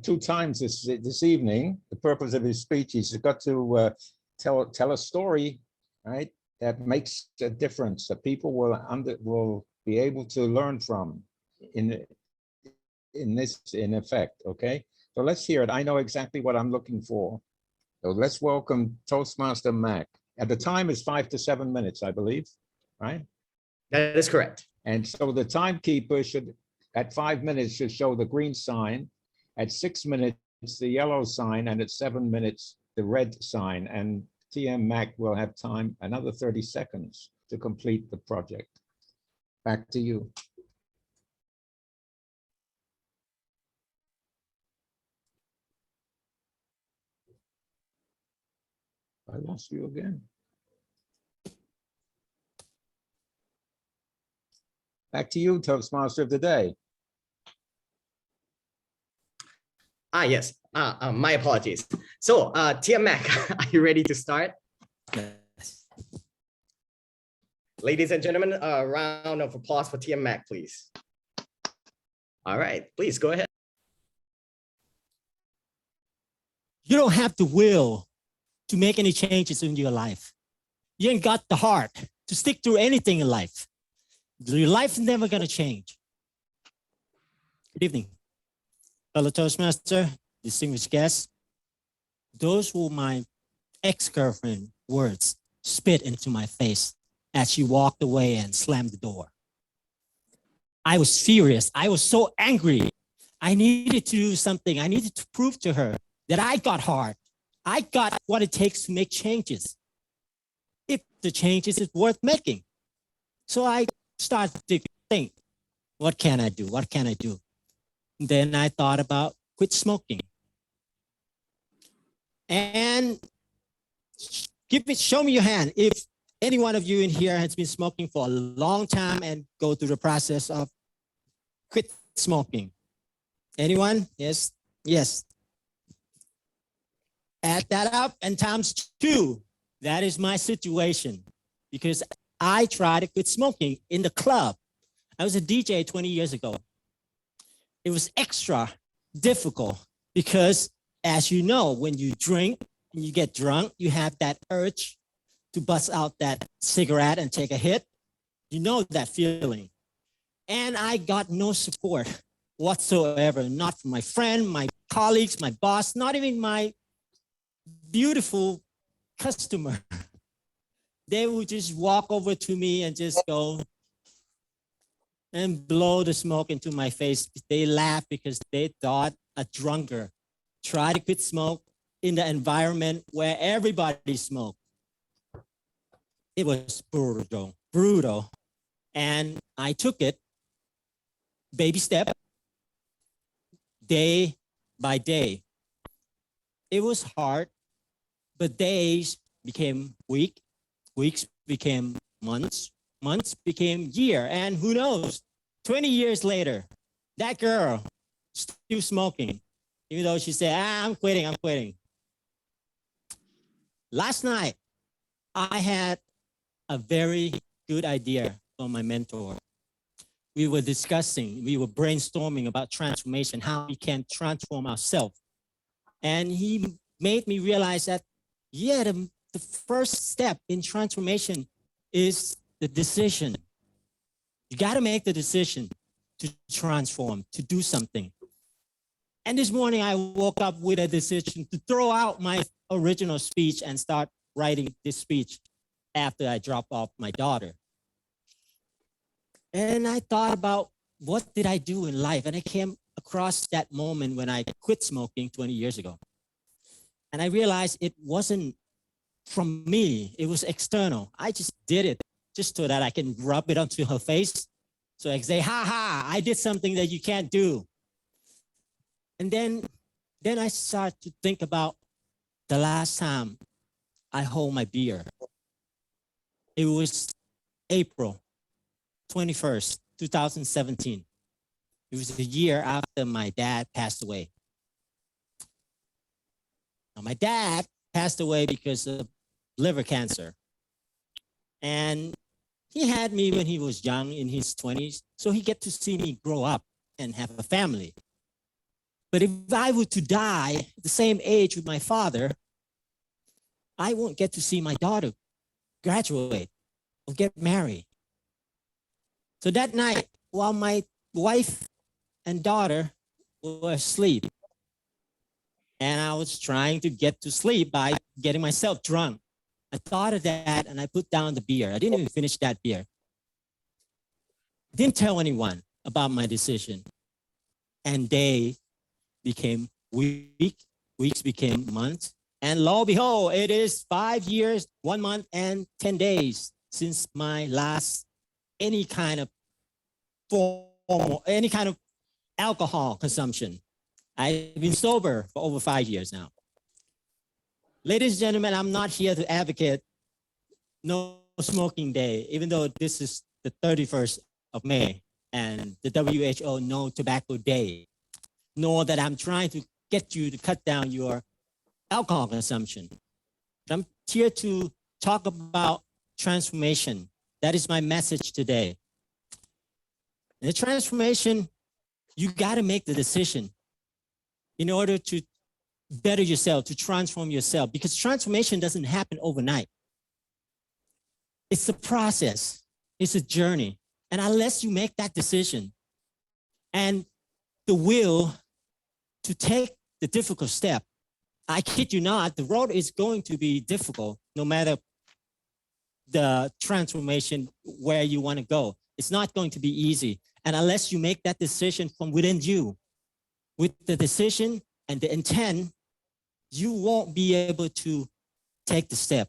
[SPEAKER 14] 2 times this evening. The purpose of his speech is he's got to tell a story, right, that makes a difference that people will be able to learn from in effect. Okay, so let's hear it. I know exactly what I'm looking for. So let's welcome Toastmaster Mac. At the time is 5 to 7 minutes, I believe, right?
[SPEAKER 1] That is correct.
[SPEAKER 14] And so the timekeeper should, at 5 minutes, should show the green sign, at 6 minutes, the yellow sign, and at 7 minutes, the red sign. And TM Mac will have time, another 30 seconds to complete the project. Back to you. I lost you again. Back to you, Toastmaster of the day.
[SPEAKER 1] Yes, my apologies. So TM Mac, are you ready to start?
[SPEAKER 19] Yes.
[SPEAKER 1] Ladies and gentlemen, a round of applause for TM Mac, please. All right, please go ahead.
[SPEAKER 19] You don't have the will to make any changes in your life. You ain't got the heart to stick through anything in life. Your life is never gonna change. Good evening, fellow Toastmaster, distinguished guests. Those were my ex-girlfriend words spit into my face as she walked away and slammed the door. I was furious. I was so angry. I needed to do something. I needed to prove to her that I got heart. I got what it takes to make changes. If the changes is worth making. So I started to think, what can I do? What can I do? Then I thought about quit smoking. And show me your hand if any one of you in here has been smoking for a long time and go through the process of quit smoking. Anyone? Yes. Yes. Add that up and times 2. That is my situation because I tried to quit smoking in the club. I was a DJ 20 years ago. It was extra difficult because, as you know, when you drink and you get drunk, you have that urge to bust out that cigarette and take a hit. You know that feeling. And I got no support whatsoever, not from my friend, my colleagues, my boss, not even my beautiful customer. They would just walk over to me and just go, and blow the smoke into my face. They laughed because they thought a drunker tried to quit smoke in the environment where everybody smoked. It was brutal, brutal. And I took it baby step, day by day. It was hard, but days became weeks became months, months became year, and who knows, 20 years later, that girl still smoking, even though she said, I'm quitting. Last night, I had a very good idea from my mentor. We were brainstorming about transformation, how we can transform ourselves. And he made me realize that, yeah, the first step in transformation is the decision. You got to make the decision to transform, to do something. And this morning I woke up with a decision to throw out my original speech and start writing this speech after I dropped off my daughter. And I thought about what did I do in life? And I came across that moment when I quit smoking 20 years ago. And I realized it wasn't from me, it was external. I just did it just so that I can rub it onto her face. So I can say, ha ha, I did something that you can't do. And then I started to think about the last time I hold my beer. It was April 21st, 2017. It was the year after my dad passed away. Now, my dad passed away because of liver cancer. And he had me when he was young, in his 20s, so he get to see me grow up and have a family. But if I were to die at the same age with my father, I won't get to see my daughter graduate or get married. So that night, while my wife and daughter were asleep, and I was trying to get to sleep by getting myself drunk, I thought of that and I put down the beer. I didn't even finish that beer. Didn't tell anyone about my decision. And days became weeks became months. And lo and behold, it is 5 years, 1 month, and 10 days since my last any kind of any kind of alcohol consumption. I've been sober for over 5 years now. Ladies and gentlemen, I'm not here to advocate no smoking day, even though this is the 31st of May and the WHO No Tobacco Day, nor that I'm trying to get you to cut down your alcohol consumption. I'm here to talk about transformation. That is my message today. The transformation, you got to make the decision in order to better yourself, to transform yourself, because transformation doesn't happen overnight. It's a process, it's a journey. And unless you make that decision and the will to take the difficult step, I kid you not, the road is going to be difficult no matter the transformation where you want to go. It's not going to be easy. And unless you make that decision from within you, with the decision and the intent, you won't be able to take the step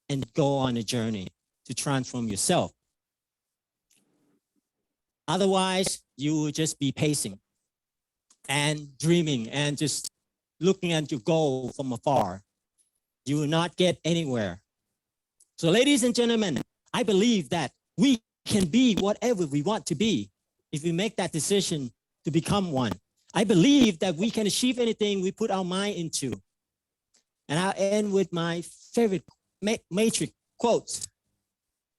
[SPEAKER 19] and go on a journey to transform yourself. Otherwise, you will just be pacing and dreaming and just looking at your goal from afar. You will not get anywhere. So ladies and gentlemen, I believe that we can be whatever we want to be if we make that decision to become one. I believe that we can achieve anything we put our mind into. And I'll end with my favorite Matrix quote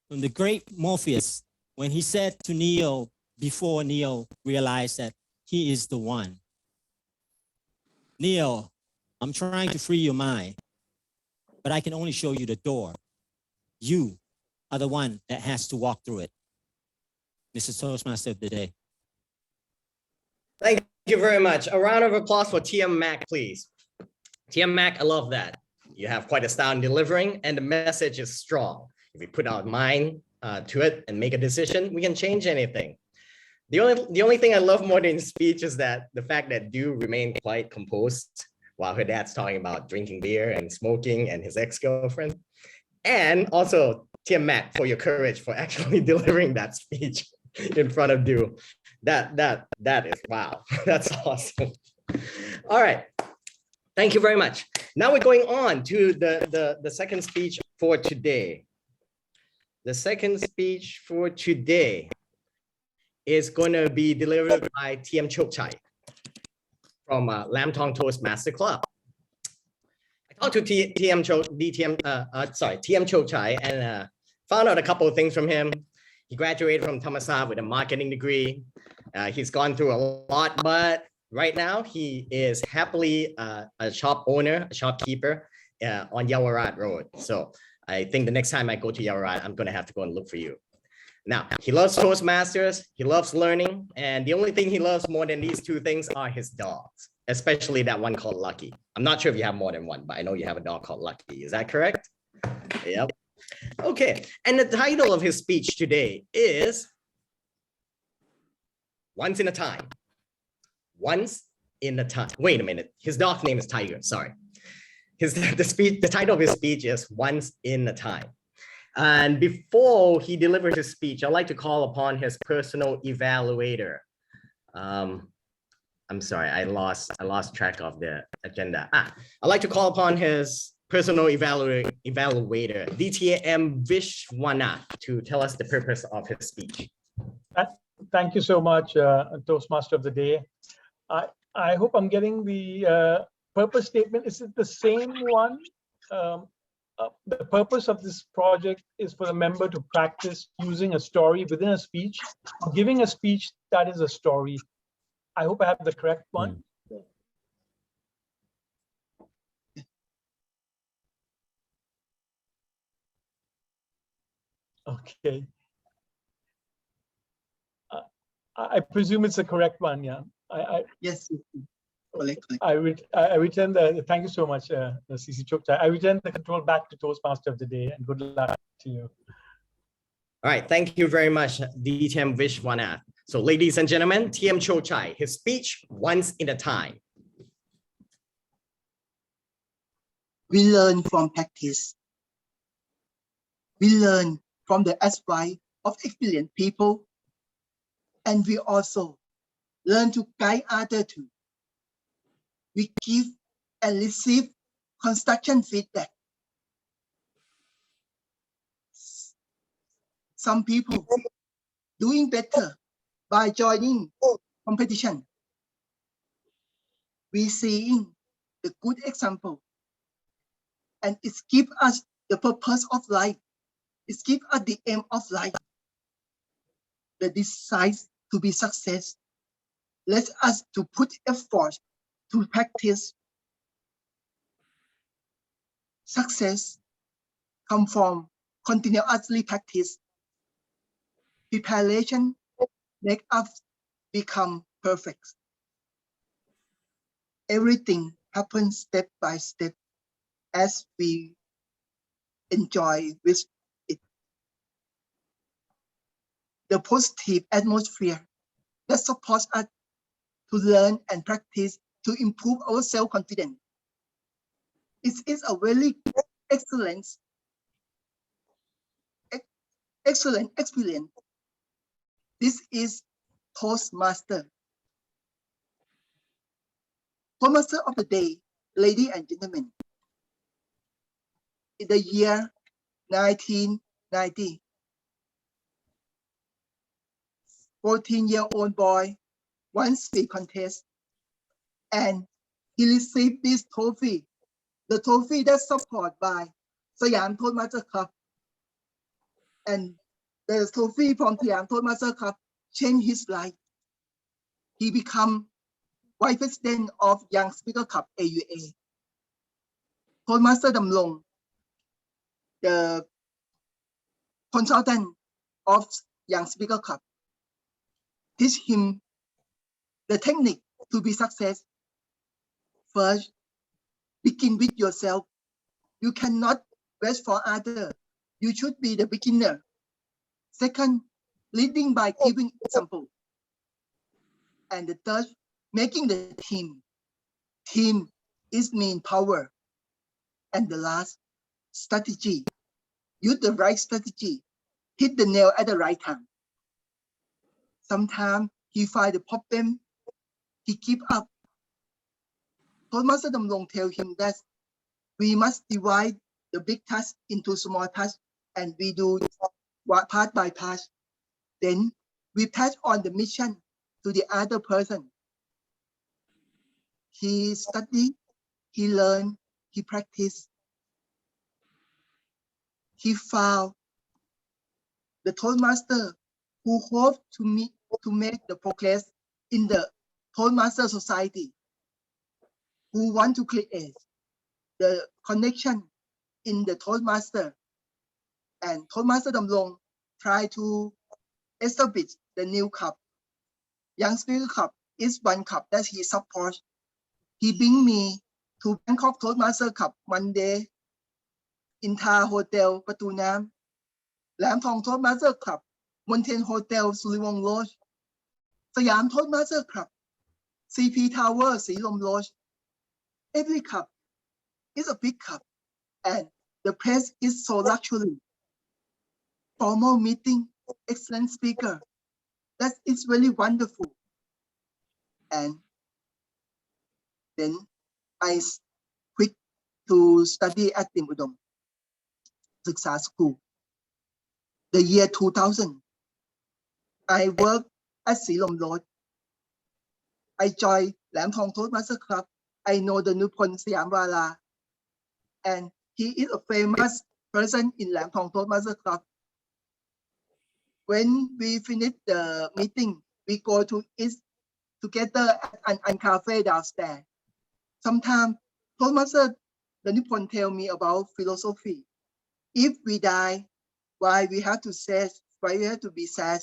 [SPEAKER 19] from the great Morpheus when he said to Neo before Neo realized that he is the one. Neo, I'm trying to free your mind, but I can only show you the door. You are the one that has to walk through it. This is Toastmaster of the day.
[SPEAKER 1] Thank you very much. A round of applause for TM Mac, please. TM Mac, I love that. You have quite a style in delivering and the message is strong. If we put our mind to it and make a decision, we can change anything. The only thing I love more than speech is that the fact that Du remained quite composed while her dad's talking about drinking beer and smoking and his ex-girlfriend. And also Matt, for your courage for actually delivering that speech in front of Du. That is wow. That's awesome. All right. Thank you very much. Now we're going on to the second speech for today. The second speech for today is going to be delivered by TM Chokchai from Lam Tong Toastmaster Club. I talked to TM Chokchai and found out a couple of things from him. He graduated from Thammasat with a marketing degree. He's gone through a lot, but right now he is happily a shop owner, a shopkeeper on Yawarat Road. So I think the next time I go to Yawarat, I'm going to have to go and look for you. Now, he loves Toastmasters, he loves learning, and the only thing he loves more than these two things are his dogs, especially that one called Lucky. I'm not sure if you have more than one, but I know you have a dog called Lucky. Is that correct? Yep. Okay, and the title of his speech today is Once in a Time. Once in a Time. Wait a minute, his dog's name is Tiger, sorry. The title of his speech is Once in a Time. And before he delivers his speech, I'd like to call upon his personal evaluator. I'm sorry, I lost track of the agenda. I'd like to call upon his personal evaluator, DTM Vishwanath, to tell us the purpose of his speech.
[SPEAKER 8] Thank you so much, Toastmaster of the Day. I hope I'm getting the purpose statement. Is it the same one? The purpose of this project is for the member to practice using a story within a speech, giving a speech that is a story. I hope I have the correct one. Okay. I presume it's the correct one, yeah.
[SPEAKER 2] Yes. Correct.
[SPEAKER 8] I return the, thank you so much, CC Chokchai. I return the control back to Toastmaster of the Day, and good luck to you.
[SPEAKER 1] All right, thank you very much, DTM Vishwanath. So ladies and gentlemen, TM Chokchai, his speech, Once in a Time.
[SPEAKER 2] We learn from practice. We learn from the advice of experienced people, and we also learn to guide others too. We give and receive construction feedback. Some people doing better by joining competition. We seeing the good example, and it gives us the purpose of life. It gives us the aim of life. The desire to be success. Let us to put effort to practice. Success comes from continuously practice. Preparation make us become perfect. Everything happens step by step as we enjoy with it. The positive atmosphere that supports us to learn and practice to improve our self-confidence. It is a very excellent experience. This is Toastmaster. Toastmaster of the Day, ladies and gentlemen. In the year 1990, 14-year-old boy won speech contest, and he received this trophy, the trophy that's supported by Siam Toastmaster Club. And the trophy from Siam Toastmaster Club changed his life. He became Vice President of Young Speaker Club AUA. Toastmaster Damlong, the consultant of Young Speaker Club, teach him the technique to be success. First, begin with yourself. You cannot wait for others. You should be the beginner. Second, leading by giving example. And the third, making the team. Team is mean power. And the last, strategy. Use the right strategy. Hit the nail at the right time. Sometimes he find the problem, he keep up. Toastmaster Damrong tell him that we must divide the big task into small tasks and we do part by part. Then we pass on the mission to the other person. He study, he learn, he practice. He found the Toastmaster who hope to make the progress in the Toastmaster society, who want to create the connection in the Toastmaster. And Toastmaster Damrong try to establish the new cup. Young Spirit Cup is one cup that he supports. He bring me to Bangkok Toastmaster Cup one day in Tha Hotel, Patu Nam, Lam Thong Toastmaster Club, Mountain Hotel, Suliwong Lodge, Siam Toastmaster Club, CP Tower, Silom Lodge. Every cup is a big cup, and the place is so luxury. Formal meeting, excellent speaker. That is really wonderful. And then I quit to study at Tim Udom Siksa School. The year 2000, I worked at Silom Lodge. I joined Lam Thong Toastmaster Club. I know the Nupon Siam Wala, and he is a famous person in Lam Thong Toastmaster Club. When we finish the meeting, we go to eat together at an cafe downstairs. Sometimes Toastmaster the Nippon tell me about philosophy. If we die, why we have to sad? Why we have to be sad?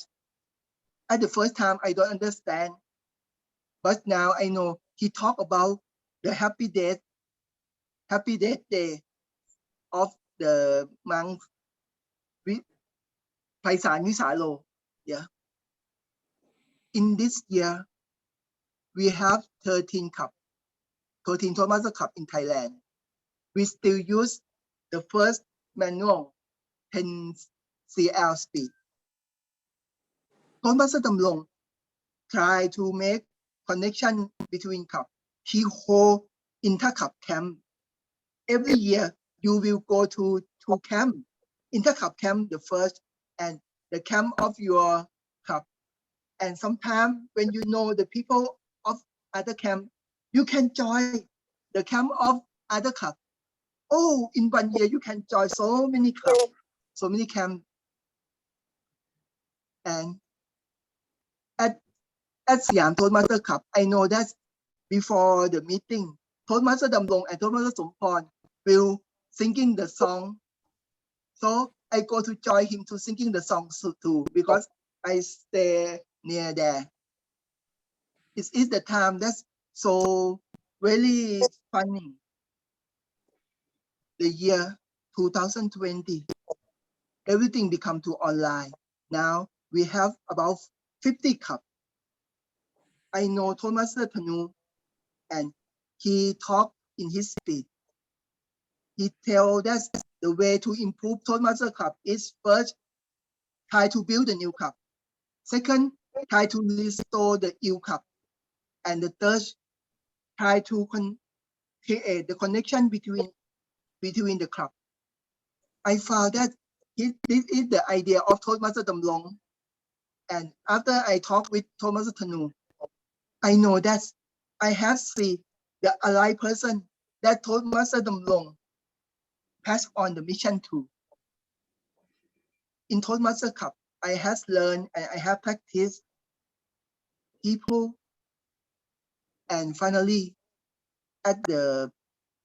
[SPEAKER 2] At the first time, I don't understand, but now I know he talk about the happy death day of the monk Paisan Visalo. Yeah. In this year, we have 13 Toastmaster Cup in Thailand. We still use the first manual 10 cl speed. Toastmaster Damrong try to make connection between cup. He hold inter-cup camp. Every year, you will go to camp. Inter-cup camp, the first, and the camp of your cup. And sometimes when you know the people of other camp, you can join the camp of other cup. Oh, in 1 year, you can join so many clubs, so many camps. And at Siam Toastmaster Cup, I know that before the meeting, Toastmaster Damrong and Toastmaster Somporn will singing the song. So I go to join him to singing the song too, because I stay near there. It is the time that's so really funny. The year 2020, everything become to online. Now we have about 50 cups. I know Toastmaster Panu, and he talked in his speech. He told us the way to improve Toastmaster Cup is first, try to build a new cup. Second, try to restore the ill cup. And the third, try to create the connection between the club. I found that this is the idea of Toastmaster Damrong. And after I talked with Toastmaster Tanu, I know that I have seen the alive person that Toastmaster Damrong passed on the mission to. In Toastmaster Cup, I have learned and I have practiced people. And finally, at the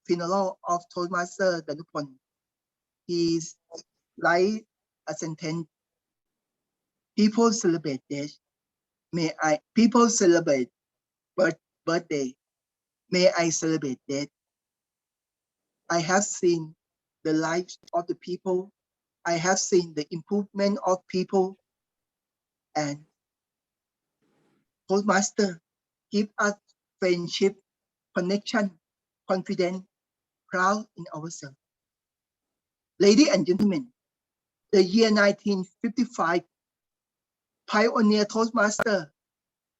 [SPEAKER 2] funeral of Toastmaster Danupon, he's like a sentence. People celebrate death. People celebrate birthday. May I celebrate death. I have seen the lives of the people. I have seen the improvement of people, and Toastmaster give us friendship, connection, confidence, proud in ourselves. Ladies and gentlemen, the year 1955, pioneer Toastmaster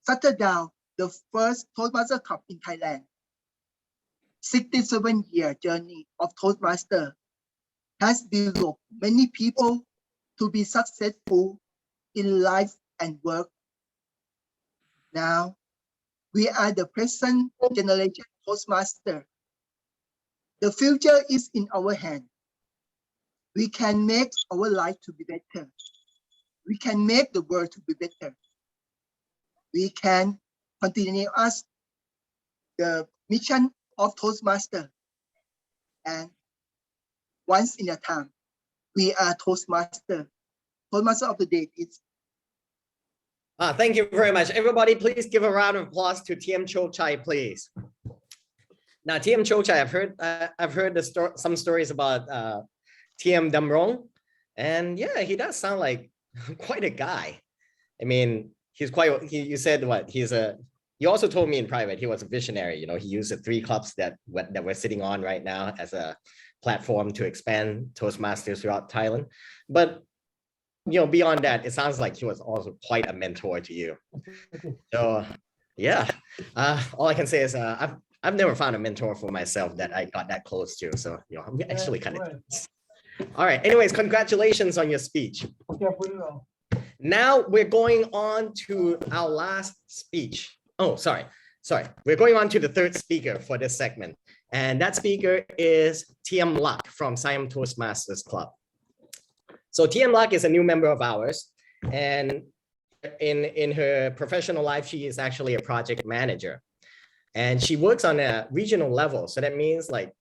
[SPEAKER 2] started down the first Toastmaster Cup in Thailand. 67-year journey of Toastmaster has developed many people to be successful in life and work. Now, we are the present generation Toastmaster. The future is in our hand. We can make our life to be better. We can make the world to be better. We can continue us the mission of Toastmaster. And once in a time, we are Toastmaster. Toastmaster of the day is.
[SPEAKER 1] Thank you very much. Everybody, please give a round of applause to TM Chochai, please. Now, TM Chochai, I've heard some stories about TM Damrong, and yeah, he does sound like quite a guy. I mean, he's quite. You said what? You also told me in private he was a visionary. You know, he used the 3 clubs that we're sitting on right now as a platform to expand Toastmasters throughout Thailand. But you know, beyond that, it sounds like he was also quite a mentor to you. So yeah, all I can say is I've never found a mentor for myself that I got that close to. So you know, I'm actually kind of. All right. Anyways, congratulations on your speech. Now we're going on to our last speech. Oh, sorry. We're going on to the 3rd speaker for this segment. And that speaker is TM Luck from Siam Toastmasters Club. So TM Luck is a new member of ours. And in her professional life, she is actually a project manager. And she works on a regional level. So that means like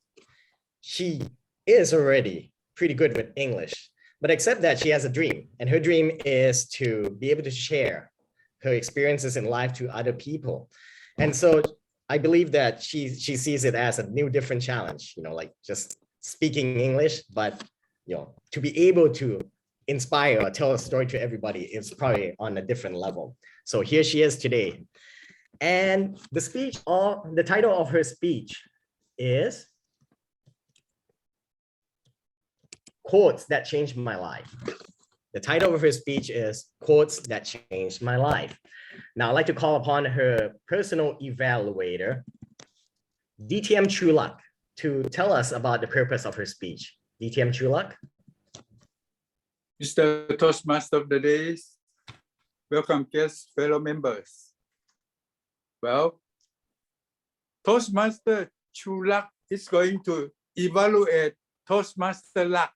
[SPEAKER 1] she is already pretty good with English. But except that she has a dream. And her dream is to be able to share her experiences in life to other people. And so I believe that she sees it as a new, different challenge, you know, like just speaking English, but, you know, to be able to inspire or tell a story to everybody is probably on a different level. So here she is today. And the title of her speech is Quotes That Changed My Life. The title of her speech is Quotes That Changed My Life. Now, I'd like to call upon her personal evaluator, DTM Chulak, to tell us about the purpose of her speech. DTM Chulak.
[SPEAKER 13] Mr. Toastmaster of the Day, welcome guests, fellow members. Well, Toastmaster Chulak is going to evaluate Toastmaster Luck.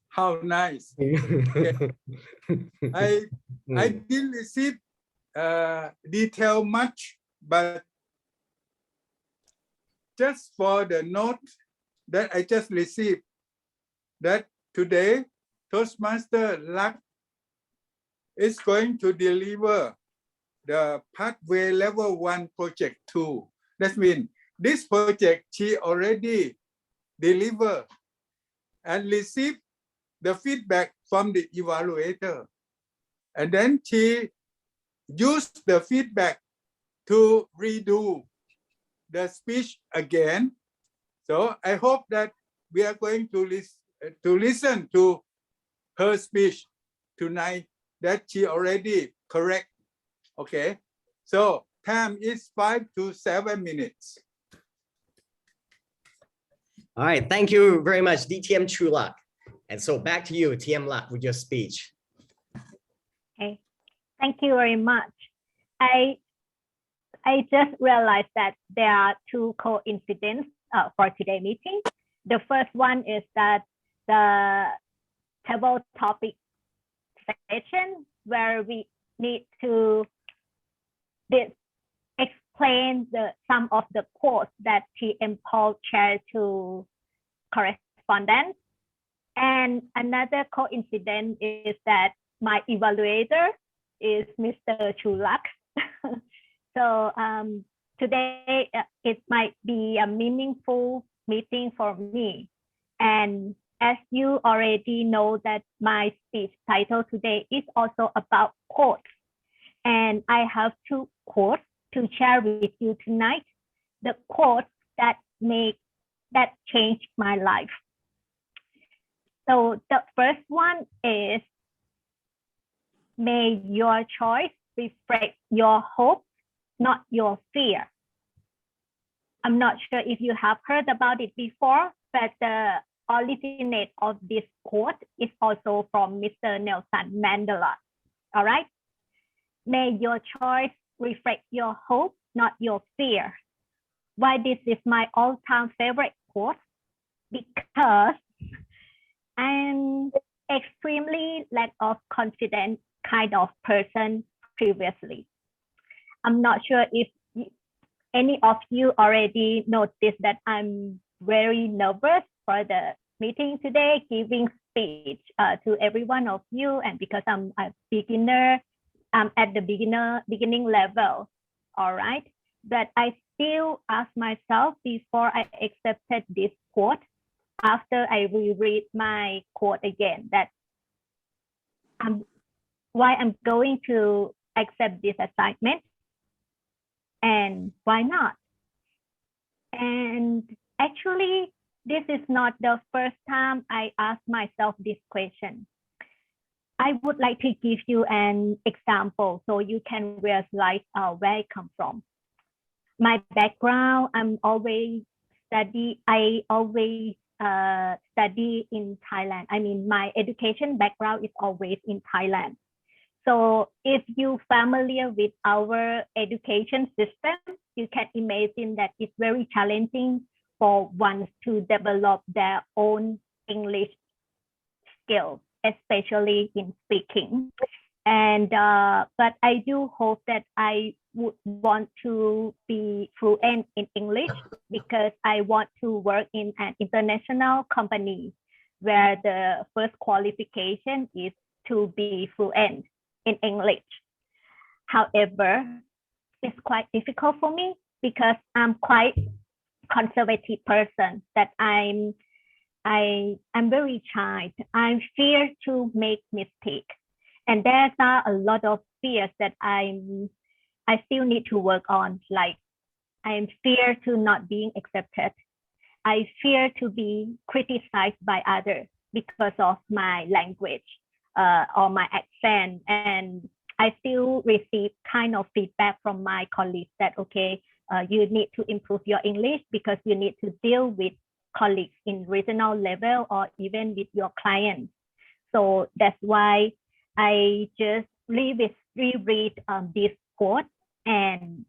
[SPEAKER 13] How nice. I didn't receive detail much, but just for the note that I just received, that today Toastmaster Luck is going to deliver the Pathway Level 1 Project 2. That means this project she already delivered and received the feedback from the evaluator. And then she used the feedback to redo the speech again. So I hope that we are going to listen to her speech tonight that she already correct. Okay, so time is 5 to 7 minutes.
[SPEAKER 1] All right, thank you very much, DTM Chulak. And so back to you, TM Luck, with your speech.
[SPEAKER 10] Okay, thank you very much. I just realized that there are 2 coincidences for today's meeting. The first one is that the table topic session where we need to explain some of the quotes that TM Paul shared to correspondents. And another coincidence is that my evaluator is Mr. Chulak. So today it might be a meaningful meeting for me. And as you already know that my speech title today is also about quotes. And I have two quotes to share with you tonight. The quotes that changed my life. So the first one is, may your choice reflect your hope, not your fear. I'm not sure if you have heard about it before, but the originate of this quote is also from Mr. Nelson Mandela. All right. May your choice reflect your hope, not your fear. Why this is my all-time favorite quote? Because I'm extremely lack of confidence kind of person previously. I'm not sure if any of you already noticed that I'm very nervous for the meeting today, giving speech to every one of you. And because I'm a beginner, I'm at the beginning level, all right? But I still ask myself before I accepted this quote, after I reread my quote again, that why I'm going to accept this assignment and why not? And actually, this is not the first time I ask myself this question. I would like to give you an example so you can realize where I come from. My background, I always study in Thailand. I mean, my education background is always in Thailand. So if you're familiar with our education system, you can imagine that it's very challenging for one to develop their own English skills, especially in speaking. And but I do hope that I would want to be fluent in English because I want to work in an international company where the first qualification is to be fluent in English. However, it's quite difficult for me because I'm quite conservative person that I'm very shy. I fear to make mistake. And there's a lot of fears that I still need to work on. Like I'm fear to not being accepted. I fear to be criticized by others because of my language or my accent. And I still receive kind of feedback from my colleagues that, okay, you need to improve your English because you need to deal with colleagues in regional level or even with your clients. So that's why I just reread this quote and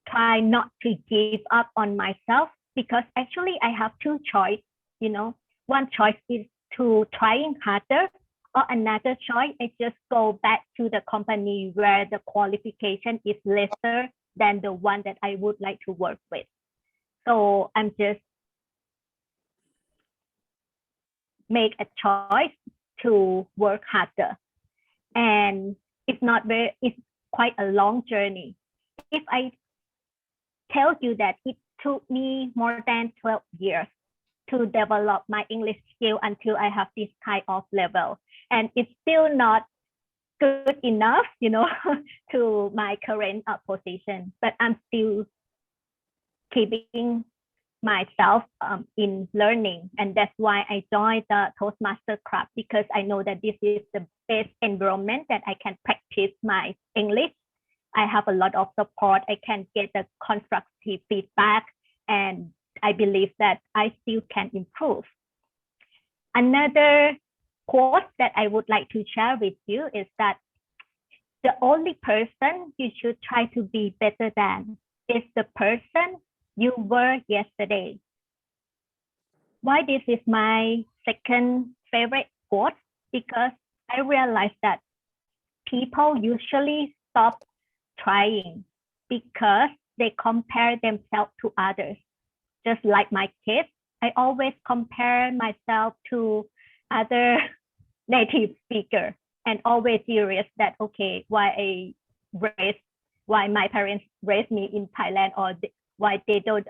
[SPEAKER 10] try not to give up on myself because actually I have two choices, you know. One choice is to trying harder, or another choice is just go back to the company where the qualification is lesser than the one that I would like to work with. So I'm just make a choice to work harder. And it's quite a long journey. If I tell you that it took me more than 12 years to develop my English skill until I have this kind of level, and it's still not good enough, you know, to my current position, but I'm still keeping myself in learning. And that's why I joined the Toastmasters Club, because I know that this is the best environment that I can practice my English. I have a lot of support. I can get the constructive feedback, and I believe that I still can improve. Another quote that I would like to share with you is that the only person you should try to be better than is the person you were yesterday. Why this is my second favorite quote? Because I realized that people usually stop trying because they compare themselves to others. Just like my kids, I always compare myself to other native speakers and always curious that, okay, why my parents raised me in Thailand, or why they don't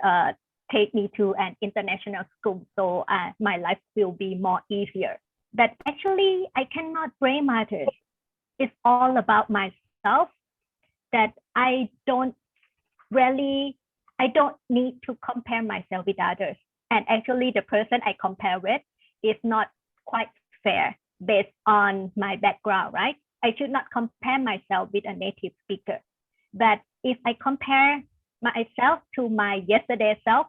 [SPEAKER 10] take me to an international school, so my life will be more easier. But actually, I cannot blame others. It's all about myself. myself that I don't need to compare myself with others. And actually the person I compare with is not quite fair based on my background, right? I should not compare myself with a native speaker. But if I compare myself to my yesterday self,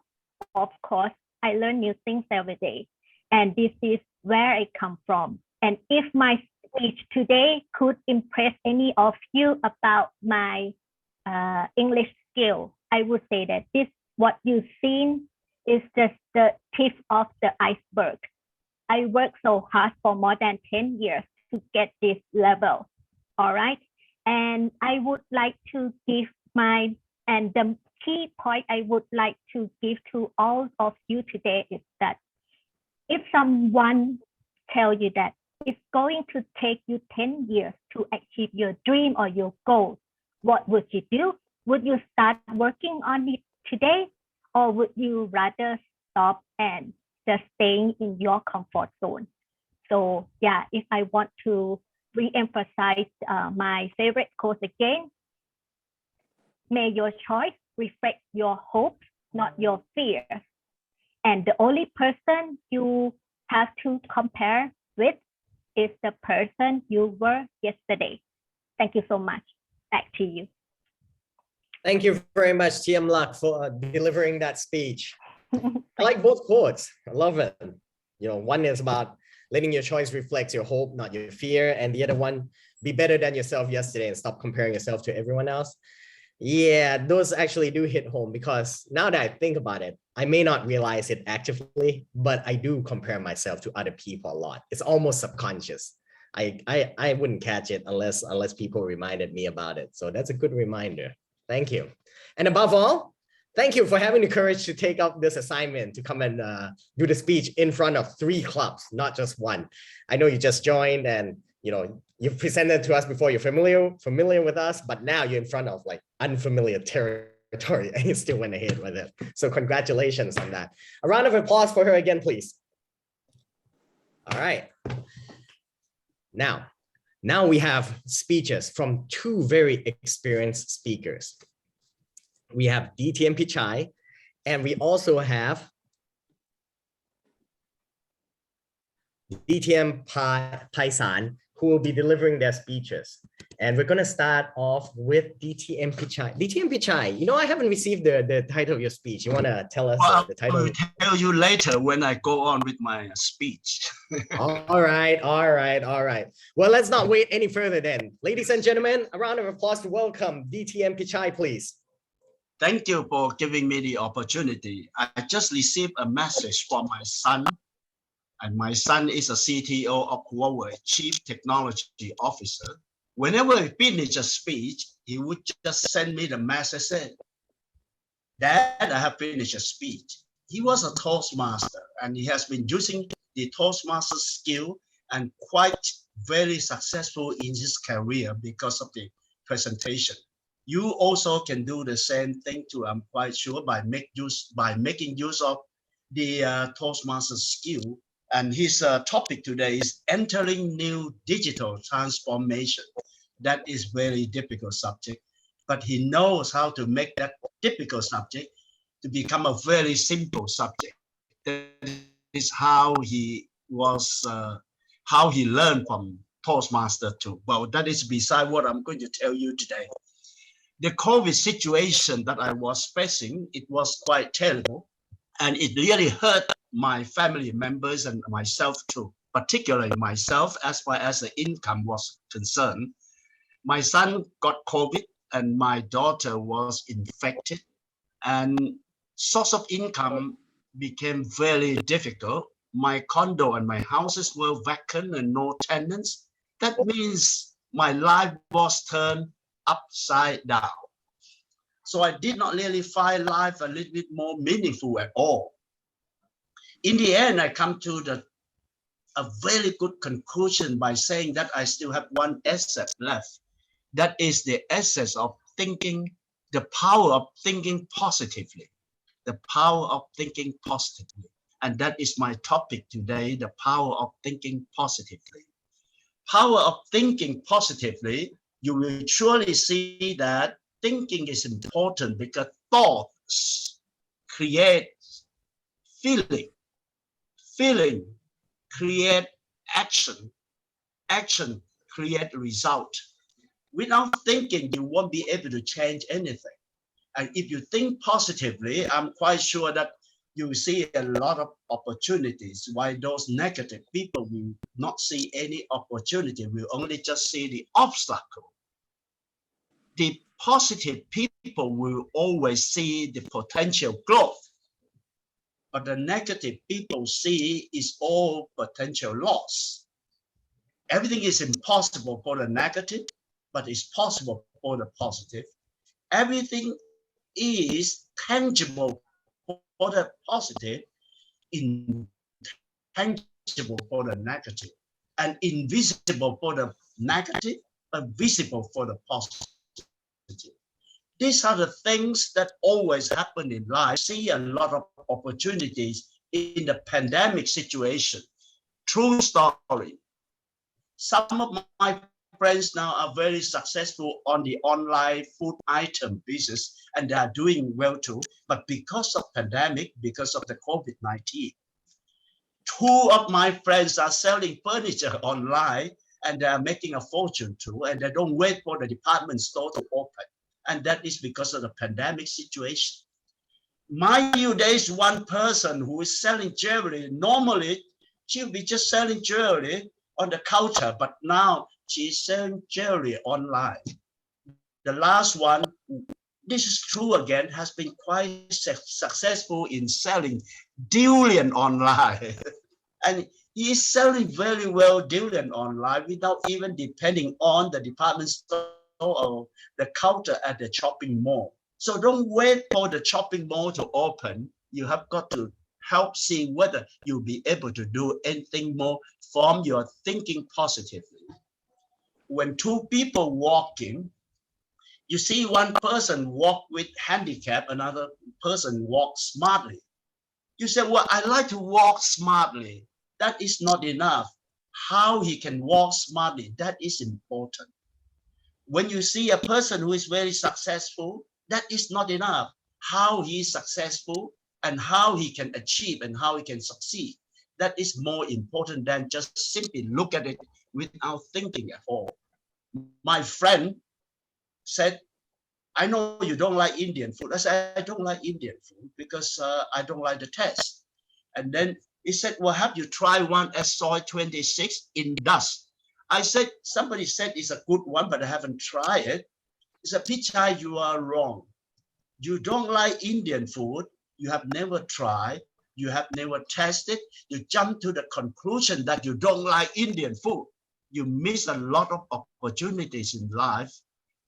[SPEAKER 10] of course, I learn new things every day. And this is where I come from. And if my speech today could impress any of you about my English skill, I would say that what you've seen is just the tip of the iceberg. I worked so hard for more than 10 years to get this level, all right? And I would like to give and the key point I would like to give to all of you today is that if someone tells you that it's going to take you 10 years to achieve your dream or your goal, what would you do? Would you start working on it today? Or would you rather stop and just staying in your comfort zone? So yeah, if I want to re-emphasize my favorite quote again, may your choice reflect your hopes, not your fears. And the only person you have to compare with is the person you were yesterday. Thank you so much. Back to you.
[SPEAKER 1] Thank you very much, TM Luck, for delivering that speech. I like both quotes. I love it. You know, one is about letting your choice reflect your hope, not your fear. And the other one, be better than yourself yesterday and stop comparing yourself to everyone else. Yeah, those actually do hit home because now that I think about it, I may not realize it actively, but I do compare myself to other people a lot. It's almost subconscious. I wouldn't catch it unless people reminded me about it. So that's a good reminder. Thank you. And above all, thank you for having the courage to take up this assignment to come and do the speech in front of 3 clubs, not just one. I know you just joined and you've presented to us before, you're familiar with us, but now you're in front of like unfamiliar territory and you still went ahead with it. So congratulations on that. A round of applause for her again, please. All right. Now we have speeches from 2 very experienced speakers. We have DTM Pichai, and we also have DTM Paisan, who will be delivering their speeches. And we're going to start off with DTM Pichai. DTM Pichai, I haven't received the title of your speech. You want to tell us the title?
[SPEAKER 9] I will tell you later when I go on with my speech.
[SPEAKER 1] All right. Well, let's not wait any further then. Ladies and gentlemen, a round of applause to welcome DTM Pichai, please.
[SPEAKER 9] Thank you for giving me the opportunity. I just received a message from my son, and my son is a CTO of Huawei, Chief Technology Officer. Whenever he finished a speech, he would just send me the message saying, "Dad, I have finished a speech." He was a Toastmaster, and he has been using the Toastmaster skill and quite very successful in his career because of the presentation. You also can do the same thing too, I'm quite sure, by making use of the Toastmaster skill. And his topic today is entering new digital transformation. That is very difficult subject, but he knows how to make that difficult subject to become a very simple subject. That is how he was, how he learned from Toastmaster too. Well, that is beside what I'm going to tell you today. The COVID situation that I was facing, it was quite terrible, and it really hurt my family members and myself too, particularly myself as far as the income was concerned. My son got COVID and my daughter was infected, and source of income became very difficult. My condo and my houses were vacant and no tenants. That means my life was turned upside down. So I did not really find life a little bit more meaningful at all. In the end, I come to a very good conclusion by saying that I still have one asset left. That is the asset of thinking, the power of thinking positively, the power of thinking positively. And that is my topic today, the power of thinking positively. Power of thinking positively you will surely see that thinking is important because thoughts create feeling, feeling create action, action create result. Without thinking, you won't be able to change anything. And if you think positively, I'm quite sure that you see a lot of opportunities, while those negative people will not see any opportunity, will only just see the obstacle. The positive people will always see the potential growth, but the negative people see is all potential loss. Everything is impossible for the negative, but it's possible for the positive. Everything is tangible for the positive, intangible for the negative, and invisible for the negative, but visible for the positive. These are the things that always happen in life. See a lot of opportunities in the pandemic situation. True story. Some of my friends now are very successful on the online food item business, and they are doing well too. But because of pandemic, because of the COVID-19, two of my friends are selling furniture online, and they are making a fortune too, and they don't wait for the department store to open. And that is because of the pandemic situation. Mind you, there is one person who is selling jewelry. Normally, she'll be just selling jewelry on the counter, but now she's selling jewelry online. The last one, this is true again, has been quite successful in selling durian online. And he is selling very well durian online without even depending on the department store or the counter at the shopping mall. So don't wait for the shopping mall to open. You have got to help see whether you'll be able to do anything more from your thinking positively. When two people walking, you see one person walk with handicap, another person walk smartly. You say, well, I like to walk smartly. That is not enough. How he can walk smartly, that is important. When you see a person who is very successful, that is not enough. How he is successful and how he can achieve and how he can succeed, that is more important than just simply look at it without thinking at all. My friend said, I know you don't like Indian food. I said, I don't like Indian food because I don't like the taste. And then he said, well, have you tried one at Soy 26 in dust? I said, somebody said it's a good one, but I haven't tried it. He said, Pichai, you are wrong. You don't like Indian food. You have never tried. You have never tasted. You jump to the conclusion that you don't like Indian food. You miss a lot of opportunities in life.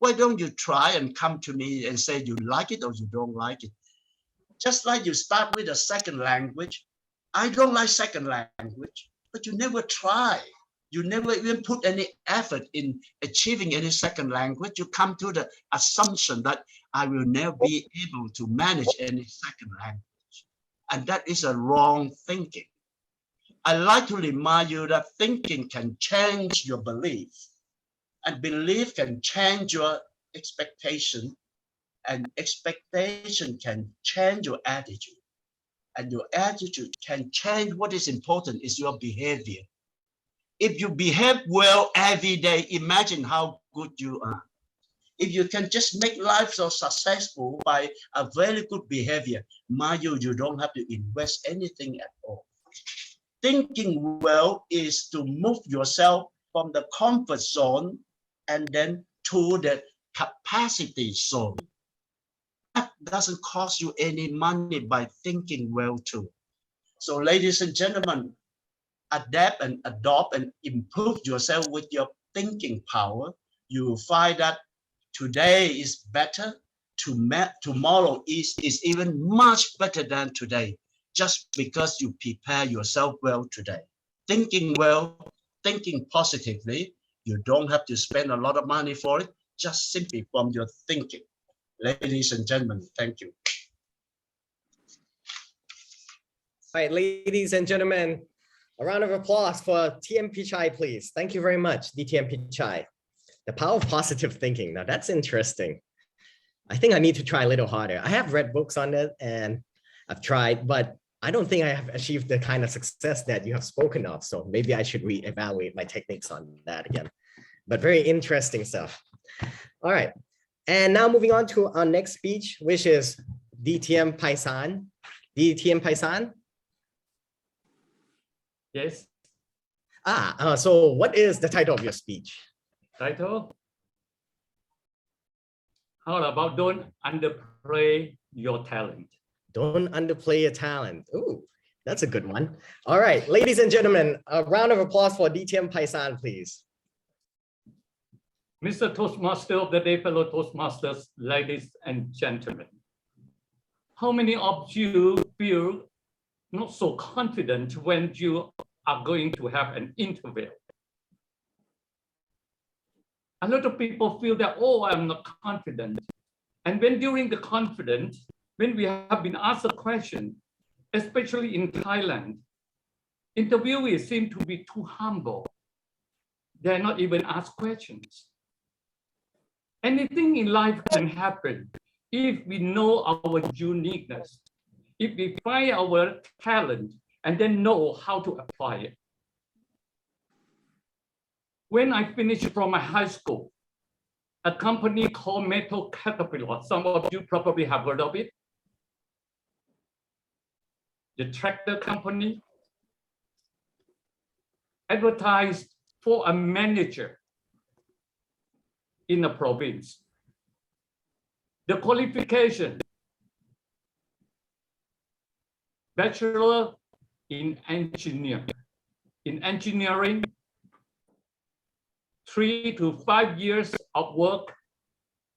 [SPEAKER 9] Why don't you try and come to me and say you like it or you don't like it? Just like you start with a second language. I don't like second language, but you never try. You never even put any effort in achieving any second language. You come to the assumption that I will never be able to manage any second language. And that is a wrong thinking. I like to remind you that thinking can change your belief, and belief can change your expectation, and expectation can change your attitude, and your attitude can change what is important is your behavior. If you behave well every day, imagine how good you are. If you can just make life so successful by a very good behavior, mind you, you don't have to invest anything at all. Thinking well is to move yourself from the comfort zone and then to the capacity zone. That doesn't cost you any money by thinking well too. So ladies and gentlemen, adapt and adopt and improve yourself with your thinking power. You will find that today is better, tomorrow is even much better than today, just because you prepare yourself well today. Thinking well, thinking positively, you don't have to spend a lot of money for it, just simply from your thinking. Ladies and gentlemen, thank you.
[SPEAKER 1] All right, ladies and gentlemen, a round of applause for TM Pichai, please. Thank you very much, DTM Pichai. The power of positive thinking. Now that's interesting. I think I need to try a little harder. I have read books on it and I've tried, but I don't think I have achieved the kind of success that you have spoken of. So maybe I should reevaluate my techniques on that again. But very interesting stuff. All right. And now moving on to our next speech, which is DTM Paisan. DTM Paisan?
[SPEAKER 11] Yes.
[SPEAKER 1] So what is the title of your speech?
[SPEAKER 11] Title? How about don't underplay your talent?
[SPEAKER 1] Don't underplay your talent. Ooh, that's a good one. All right, ladies and gentlemen, a round of applause for DTM Paisan, please.
[SPEAKER 11] Mr. Toastmaster of the day, fellow Toastmasters, ladies and gentlemen. How many of you feel not so confident when you are going to have an interview? A lot of people feel that, oh, I'm not confident. And when during the confidence, when we have been asked a question, especially in Thailand, interviewees seem to be too humble. They're not even asked questions. Anything in life can happen if we know our uniqueness, if we find our talent and then know how to apply it. When I finished from my high school, a company called Metal Caterpillar, some of you probably have heard of it, the tractor company, advertised for a manager in a province. The qualification, bachelor in engineering, 3 to 5 years of work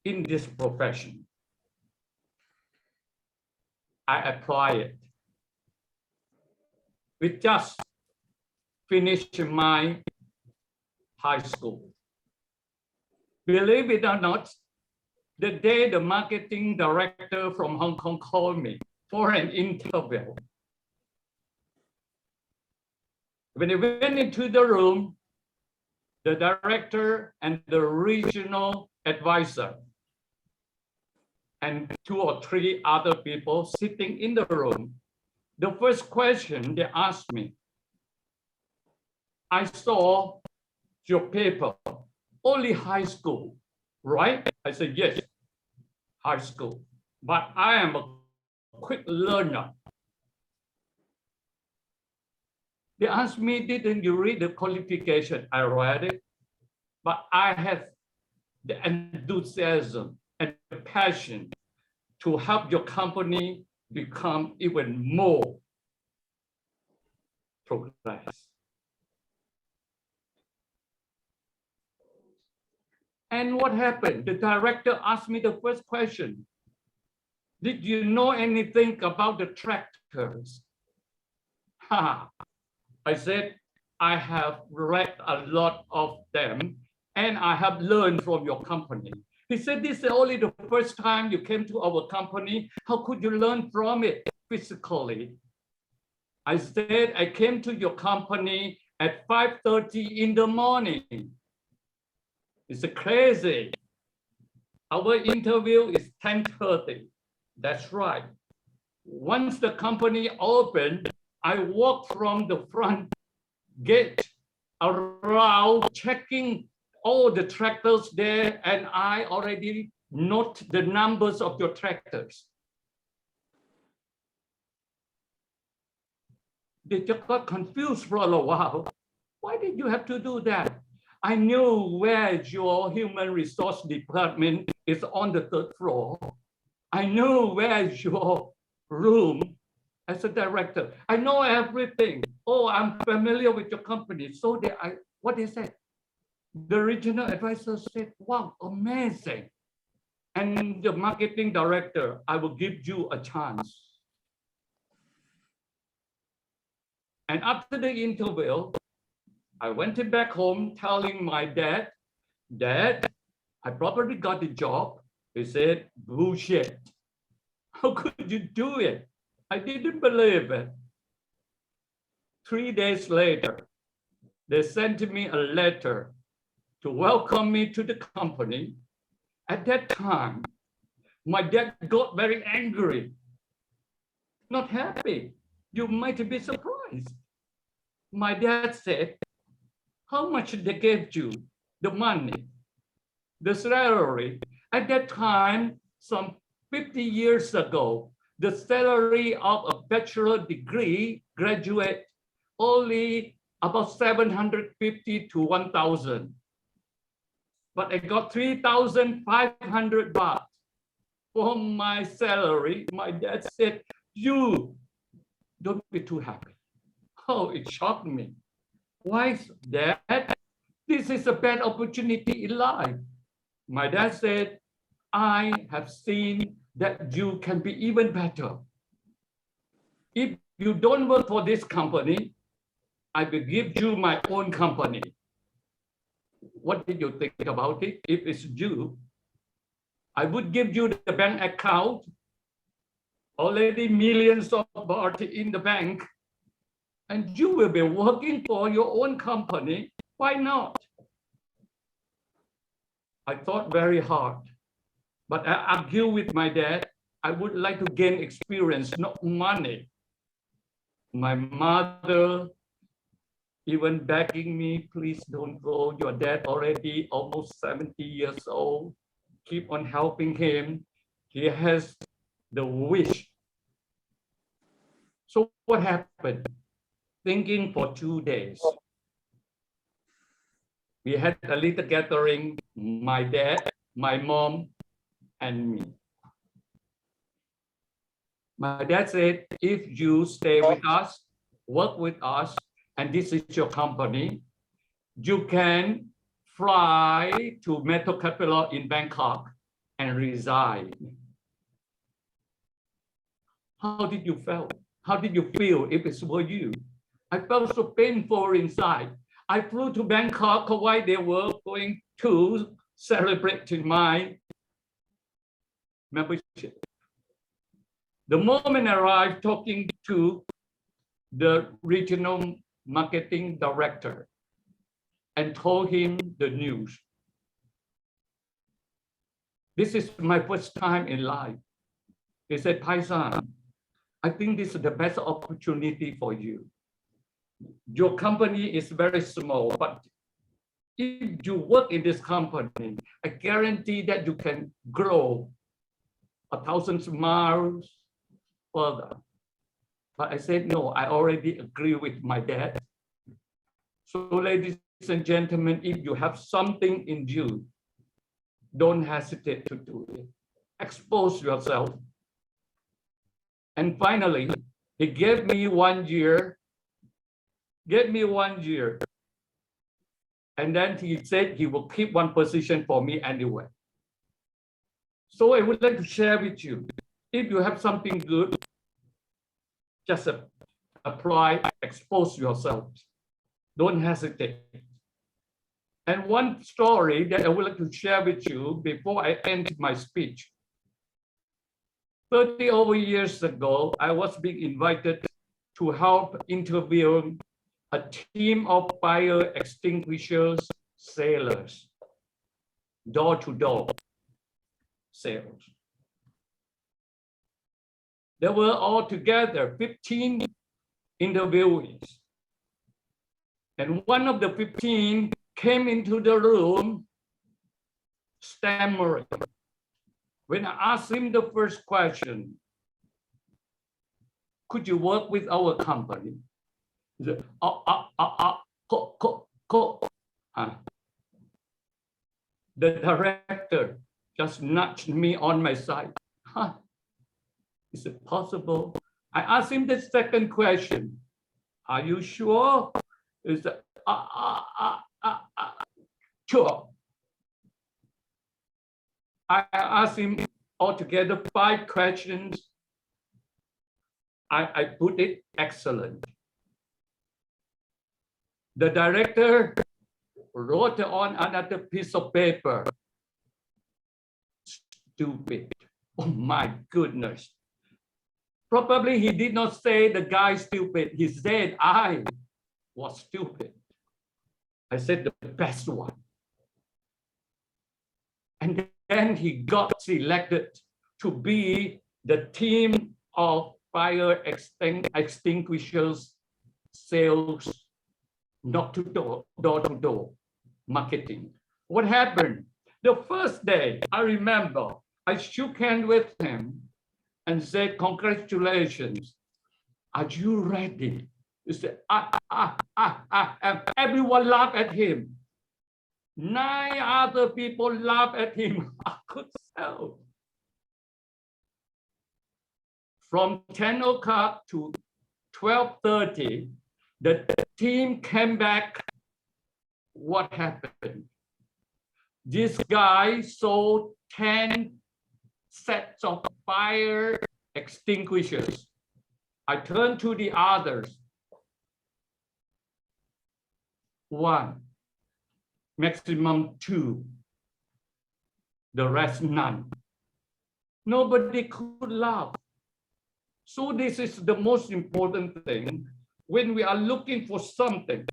[SPEAKER 11] in this profession. I apply it. We just finished my high school. Believe it or not, the day the marketing director from Hong Kong called me for an interview, when I went into the room, the director and the regional advisor and 2 or 3 other people sitting in the room, the first question they asked me, I saw your paper, only high school, right? I said, yes, high school, but I am a quick learner. They asked me, didn't you read the qualification? I read it, but I have the enthusiasm and the passion to help your company become even more progress. And what happened? The director asked me the first question. Did you know anything about the tractors? I said, I have read a lot of them and I have learned from your company. He said, this is only the first time you came to our company. How could you learn from it physically? I said, I came to your company at 5:30 in the morning. It's crazy. Our interview is 10:30. That's right. Once the company opened, I walked from the front gate around checking all the tractors there, and I already note the numbers of your tractors. They just got confused for a while. Why did you have to do that? I knew where your human resource department is on the 3rd floor. I knew where your room as a director. I know everything. Oh, I'm familiar with your company. So what they said, the regional advisor said, wow, amazing. And the marketing director, I will give you a chance. And after the interview, I went back home telling my dad, Dad, I probably got the job. He said, bullshit. How could you do it? I didn't believe it. 3 days later, they sent me a letter to welcome me to the company. At that time, my dad got very angry, not happy. You might be surprised. My dad said, how much they gave you, the money, the salary? At that time, some 50 years ago, the salary of a bachelor degree graduate only about 750 to 1,000. But I got 3,500 baht for my salary. My dad said, you don't be too happy. Oh, it shocked me. Why, Dad? This is a bad opportunity in life. My dad said, I have seen that you can be even better. If you don't work for this company, I will give you my own company. What did you think about it? If it's you, I would give you the bank account, already millions of baht in the bank, and you will be working for your own company. Why not? I thought very hard, but I argued with my dad. I would like to gain experience, not money. My mother even begging me, please don't go. Your dad already almost 70 years old. Keep on helping him. He has the wish. So what happened? Thinking for 2 days. We had a little gathering, my dad, my mom, and me. My dad said, if you stay with us, work with us, and this is your company, you can fly to Metro Capital in Bangkok and resign. How did you feel? How did you feel if it were you? I felt so painful inside. I flew to Bangkok while they were going to celebrate my membership. The moment I arrived, talking to the regional marketing director and told him the news. This is my first time in life. He said, Paisan, I think this is the best opportunity for you. Your company is very small, but if you work in this company, I guarantee that you can grow 1,000 miles further. But I said, no, I already agree with my dad. So ladies and gentlemen, if you have something in you, don't hesitate to do it. Expose yourself. And finally, he gave me 1 year. And then he said he will keep one position for me anyway. So I would like to share with you, if you have something good, just apply, expose yourself. Don't hesitate. And one story that I would like to share with you before I end my speech. 30 over years ago, I was being invited to help interview a team of fire extinguishers sailors, door-to-door sales. There were altogether 15 interviewees. And one of the 15 came into the room stammering. When I asked him the first question, could you work with our company? He said, The director just nudged me on my side. Huh? Is it possible? I asked him the second question. Are you sure? He said, sure. I asked him altogether 5 questions. I put it excellent. The director wrote on another piece of paper, stupid. Oh my goodness. Probably he did not say the guy stupid. He said I was stupid. I said the best one. And then he got selected to be the team of fire extinguishers sales, not to door to door marketing. What happened? The first day, I remember, I shook hands with him and said, "Congratulations. Are you ready?" He said, and everyone laughed at him. 9 other people laughed at him. I could tell. From 10 o'clock to 12:30, the team came back. What happened? This guy sold 10 sets of fire extinguishers. I turned to the others. 1, maximum 2, the rest none. Nobody could laugh. So this is the most important thing. When we are looking for something,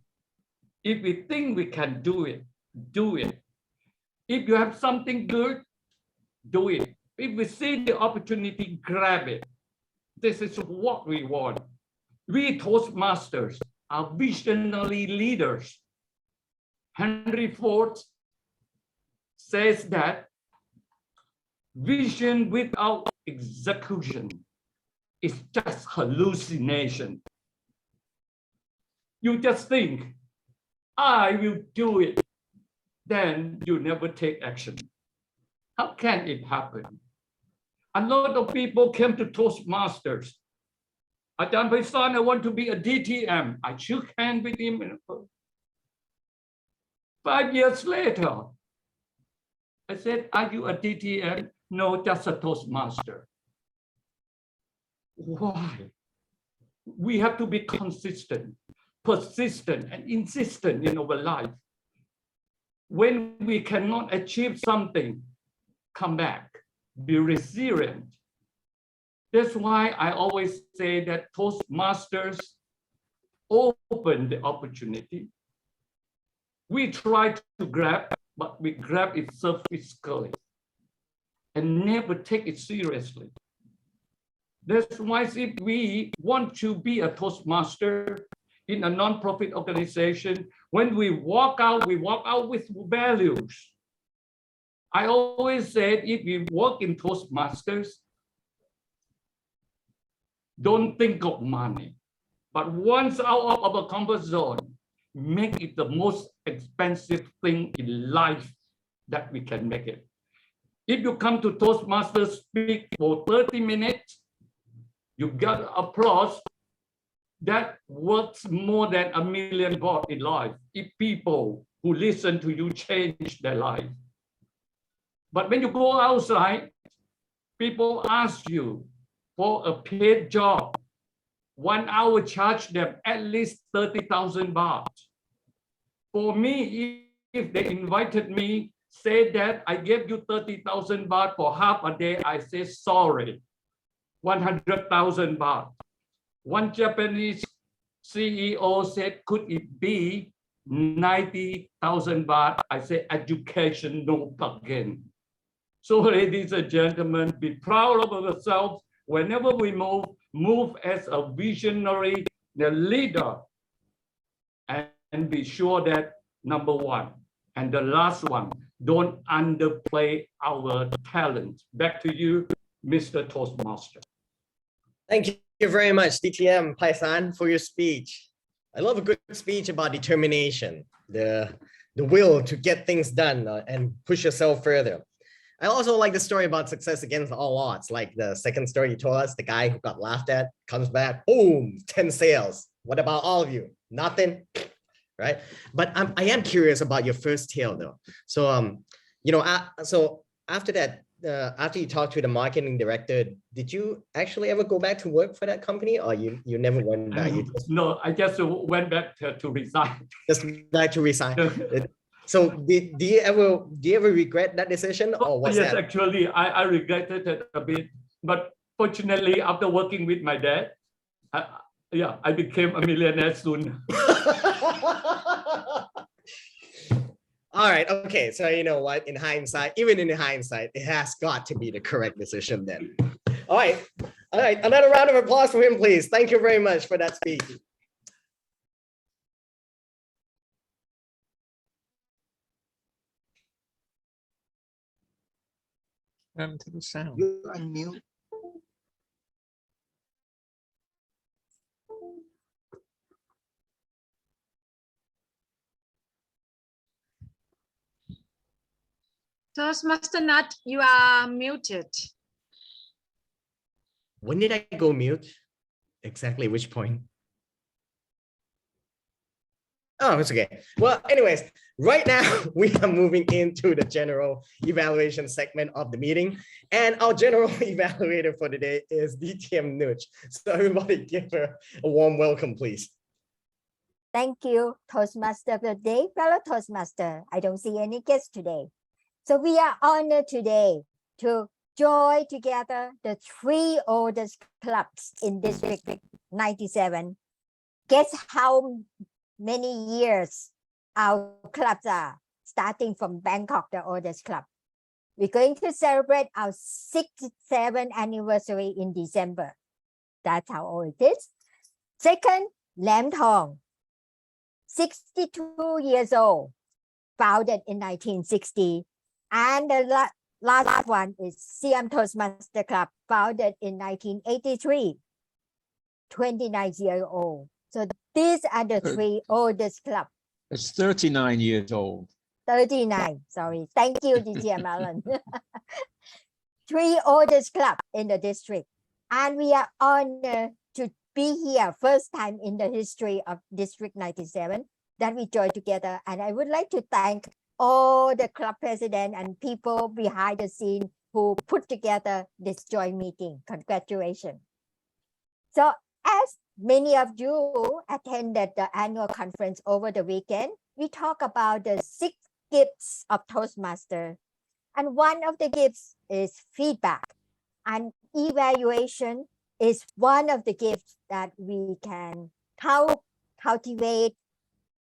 [SPEAKER 11] if we think we can do it, do it. If you have something good, do it. If we see the opportunity, grab it. This is what we want. We Toastmasters are visionary leaders. Henry Ford says that vision without execution is just hallucination. You just think, I will do it. Then you never take action. How can it happen? A lot of people came to Toastmasters. Ajahn Paisan, I want to be a DTM. I shook hands with him. 5 years later, I said, are you a DTM? No, just a Toastmaster. Why? We have to be consistent, persistent, and insistent in our life. When we cannot achieve something, come back, be resilient. That's why I always say that Toastmasters open the opportunity. We try to grab, but we grab it superficially and never take it seriously. That's why if we want to be a Toastmaster in a non-profit organization, when we walk out with values. I always said, if we work in Toastmasters, don't think of money. But once out of our comfort zone, make it the most expensive thing in life that we can make it. If you come to Toastmasters, speak for 30 minutes, you got applause. That works more than $1 million in life if people who listen to you change their life. But when you go outside, people ask you for a paid job. 1 hour charge them at least 30,000 baht. For me, if they invited me, say that I gave you 30,000 baht for half a day, I say sorry, 100,000 baht. One Japanese CEO said, could it be 90,000 baht? I say, education, no bargain. So ladies and gentlemen, be proud of ourselves. Whenever we move as a visionary leader, and be sure that number one, and the last one, don't underplay our talent. Back to you, Mr. Toastmaster.
[SPEAKER 1] Thank you very much, DTM Paisan, for your speech. I love a good speech about determination, the will to get things done and push yourself further. I also like the story about success against all odds, like the second story you told us, the guy who got laughed at, comes back, boom, 10 sales. What about all of you? Nothing, right? But I am curious about your first tale though. So, so after that, after you talked to the marketing director, did you actually ever go back to work for that company, or you never went back?
[SPEAKER 11] No, I just went back to resign.
[SPEAKER 1] Just back to resign. So do you ever regret that decision, or what's
[SPEAKER 11] yes,
[SPEAKER 1] that?
[SPEAKER 11] actually, I regretted it a bit. But fortunately, after working with my dad, I became a millionaire soon.
[SPEAKER 1] All right. Okay. So you know what? In hindsight, even in hindsight, it has got to be the correct decision then. All right. All right. Another round of applause for him, please. Thank you very much for that speech.
[SPEAKER 14] To the sound.
[SPEAKER 2] You unmute.
[SPEAKER 7] Toastmaster Nat, you are muted.
[SPEAKER 1] When did I go mute? Exactly which point? Oh, it's okay. Well, anyways, right now we are moving into the general evaluation segment of the meeting. And our general evaluator for today is DTM Nuch. So everybody give her a warm welcome, please.
[SPEAKER 5] Thank you, Toastmaster of the day, fellow Toastmaster. I don't see any guests today. So we are honored today to join together the 3 oldest clubs in District 97. Guess how many years our clubs are, starting from Bangkok, the oldest club. We're going to celebrate our 67th anniversary in December. That's how old it is. Second, Lam Thong, 62 years old, founded in 1960. And the last one is Siam Toastmaster Club, founded in 1983, 29 years old. So these are the 3 oldest clubs.
[SPEAKER 14] It's 39 years old.
[SPEAKER 5] 39, sorry. Thank you, DTM Alan. 3 oldest club in the district. And we are honored to be here, first time in the history of District 97 that we join together. And I would like to thank all the club president and people behind the scene who put together this joint meeting. Congratulations. So as many of you attended the annual conference over the weekend, we talk about the 6 gifts of Toastmaster. And one of the gifts is feedback. And evaluation is one of the gifts that we can cultivate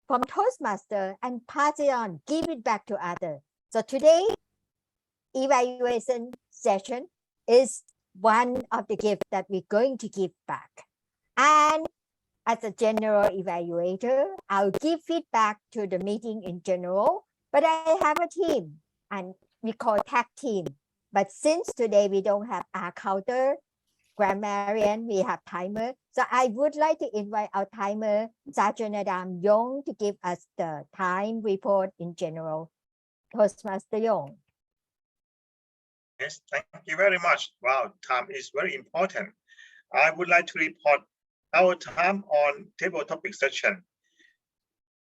[SPEAKER 5] from Toastmaster and pass it on, give it back to others. So today, evaluation session is one of the gifts that we're going to give back. And as a general evaluator, I'll give feedback to the meeting in general, but I have a team and we call tag team. But since today we don't have our counter, grammarian, we have timer. So I would like to invite our timer, Sergeant Adam Yong, to give us the time report in general. Toastmaster Yong.
[SPEAKER 4] Yes, thank you very much. Wow, time is very important. I would like to report our time on table topic section.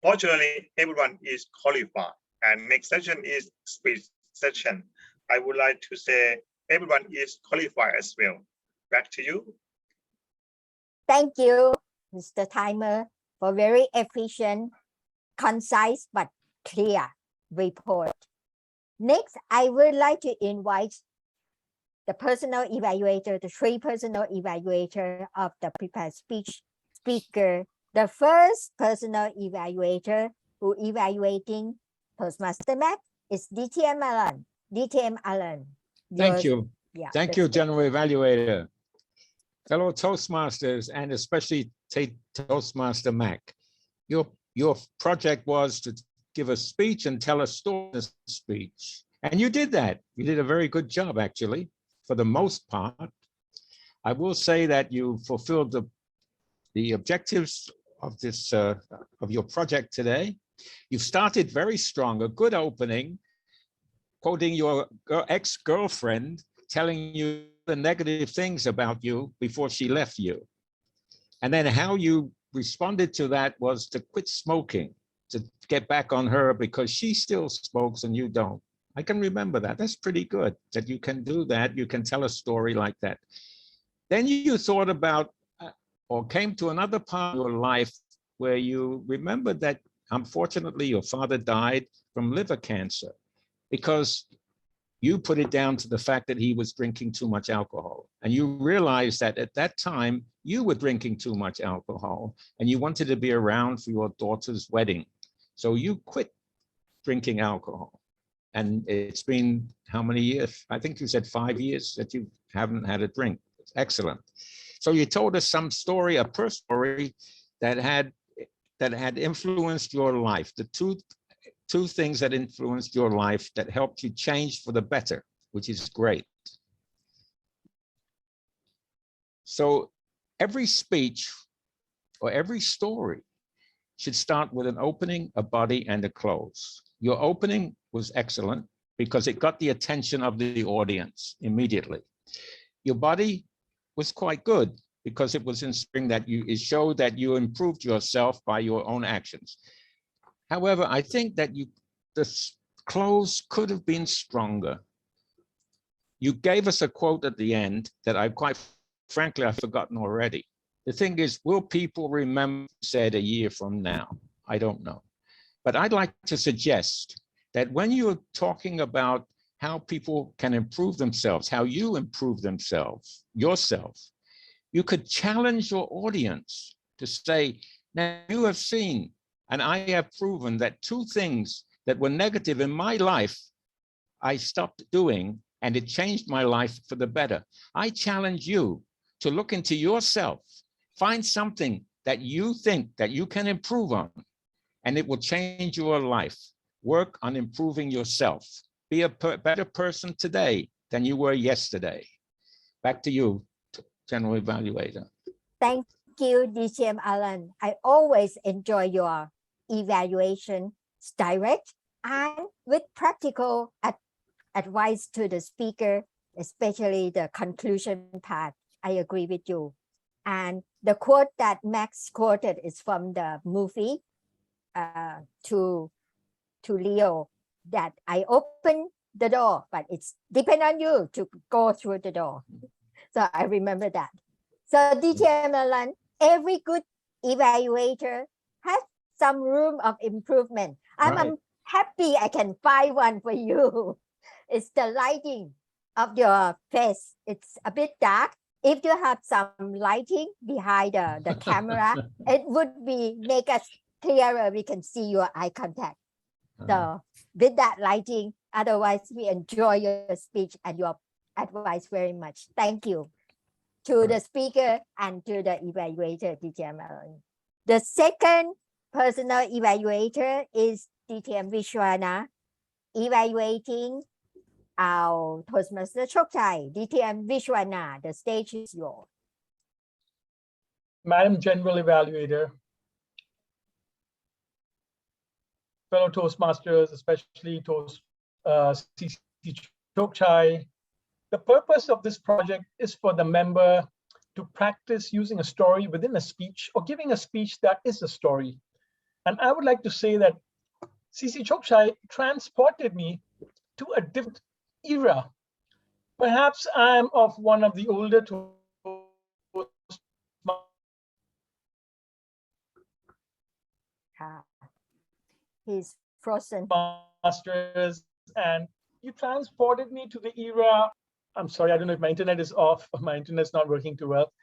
[SPEAKER 4] Fortunately, everyone is qualified, and next section is speech section. I would like to say everyone is qualified as well. Back to you.
[SPEAKER 5] Thank you, Mr. Timer, for very efficient, concise, but clear report. Next, I would like to invite the personal evaluator, the 3 personal evaluator of the prepared speech speaker. The first personal evaluator who evaluating Toastmaster Mac is DTM Alan. DTM Alan.
[SPEAKER 14] Thank you.
[SPEAKER 5] Yeah,
[SPEAKER 14] Thank you, General Evaluator. Fellow Toastmasters, and especially Toastmaster Mac. Your project was to give a speech and tell a story in a speech. And you did that. You did a very good job, actually, for the most part. I will say that you fulfilled the objectives of this of your project today. You started very strong, a good opening, quoting your ex-girlfriend, telling you the negative things about you before she left you. And then how you responded to that was to quit smoking, to get back on her because she still smokes and you don't. I can remember that. That's pretty good that you can do that. You can tell a story like that. Then you thought about or came to another part of your life where you remembered that unfortunately your father died from liver cancer because you put it down to the fact that he was drinking too much alcohol. And you realized that at that time, you were drinking too much alcohol and you wanted to be around for your daughter's wedding. So you quit drinking alcohol. And it's been how many years? I think you said 5 years that you haven't had a drink. It's excellent. So you told us some story, a personal story that had influenced your life. The two things that influenced your life that helped you change for the better, which is great. So every speech or every story should start with an opening, a body, and a close. Your opening was excellent because it got the attention of the audience immediately. Your body was quite good because it was inspiring, that it showed that you improved yourself by your own actions. However, I think that the close could have been stronger. You gave us a quote at the end that frankly, I've forgotten already. The thing is, will people remember what you said a year from now? I don't know. But I'd like to suggest that when you're talking about how people can improve themselves, how you improve themselves, yourself, you could challenge your audience to say, now you have seen, and I have proven that 2 things that were negative in my life, I stopped doing, and it changed my life for the better. I challenge you to look into yourself, find something that you think that you can improve on, and it will change your life. Work on improving yourself. Be a better person today than you were yesterday. Back to you, General Evaluator.
[SPEAKER 5] Thank you, DTM Alan. I always enjoy your evaluation. It's direct and with practical advice to the speaker, especially the conclusion part. I agree with you. And the quote that Max quoted is from the movie to Leo, that I open the door, but it's depend on you to go through the door. So I remember that. So DTM Alan, every good evaluator has some room of improvement. I'm happy I can find one for you. It's the lighting of your face. It's a bit dark. If you have some lighting behind the camera, it would make us clearer. We can see your eye contact. So with that lighting, otherwise we enjoy your speech and your advice very much. Thank you to the speaker and to the evaluator, DTM Alan. The second personal evaluator is DTM Vishwana, evaluating our Toastmaster Chokchai. DTM Vishwana, the stage is yours.
[SPEAKER 8] Madam General Evaluator, fellow Toastmasters, especially CC Chokchai, the purpose of this project is for the member to practice using a story within a speech or giving a speech that is a story. And I would like to say that CC Chokchai transported me to a different era. Perhaps I'm of one of the older
[SPEAKER 5] He's frozen.
[SPEAKER 8] Masters, and you transported me to the era. I'm sorry, I don't know if my internet is off or my internet's not working too well.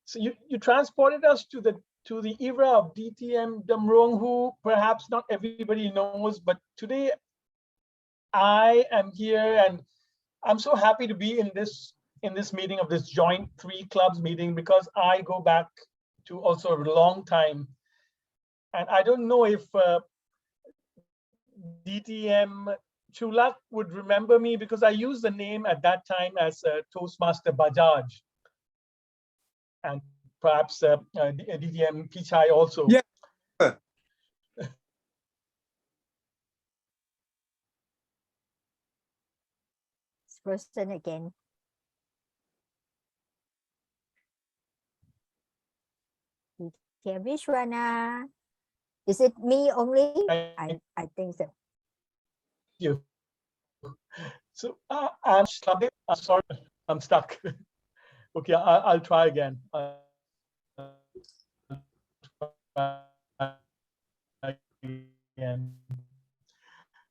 [SPEAKER 8] So you transported us to the era of DTM Damrong, who perhaps not everybody knows, but today I am here and I'm so happy to be in this meeting of this joint 3 clubs meeting, because I go back to also a long time. And I don't know if DTM Chulak would remember me, because I used the name at that time as Toastmaster Bajaj. And perhaps DTM Pichai also.
[SPEAKER 13] Yeah.
[SPEAKER 5] It's frozen again. DTM Vishwana. Is it me only? I think so.
[SPEAKER 8] You. So I'm stuck. I'm sorry, I'm stuck. Okay, I'll try again.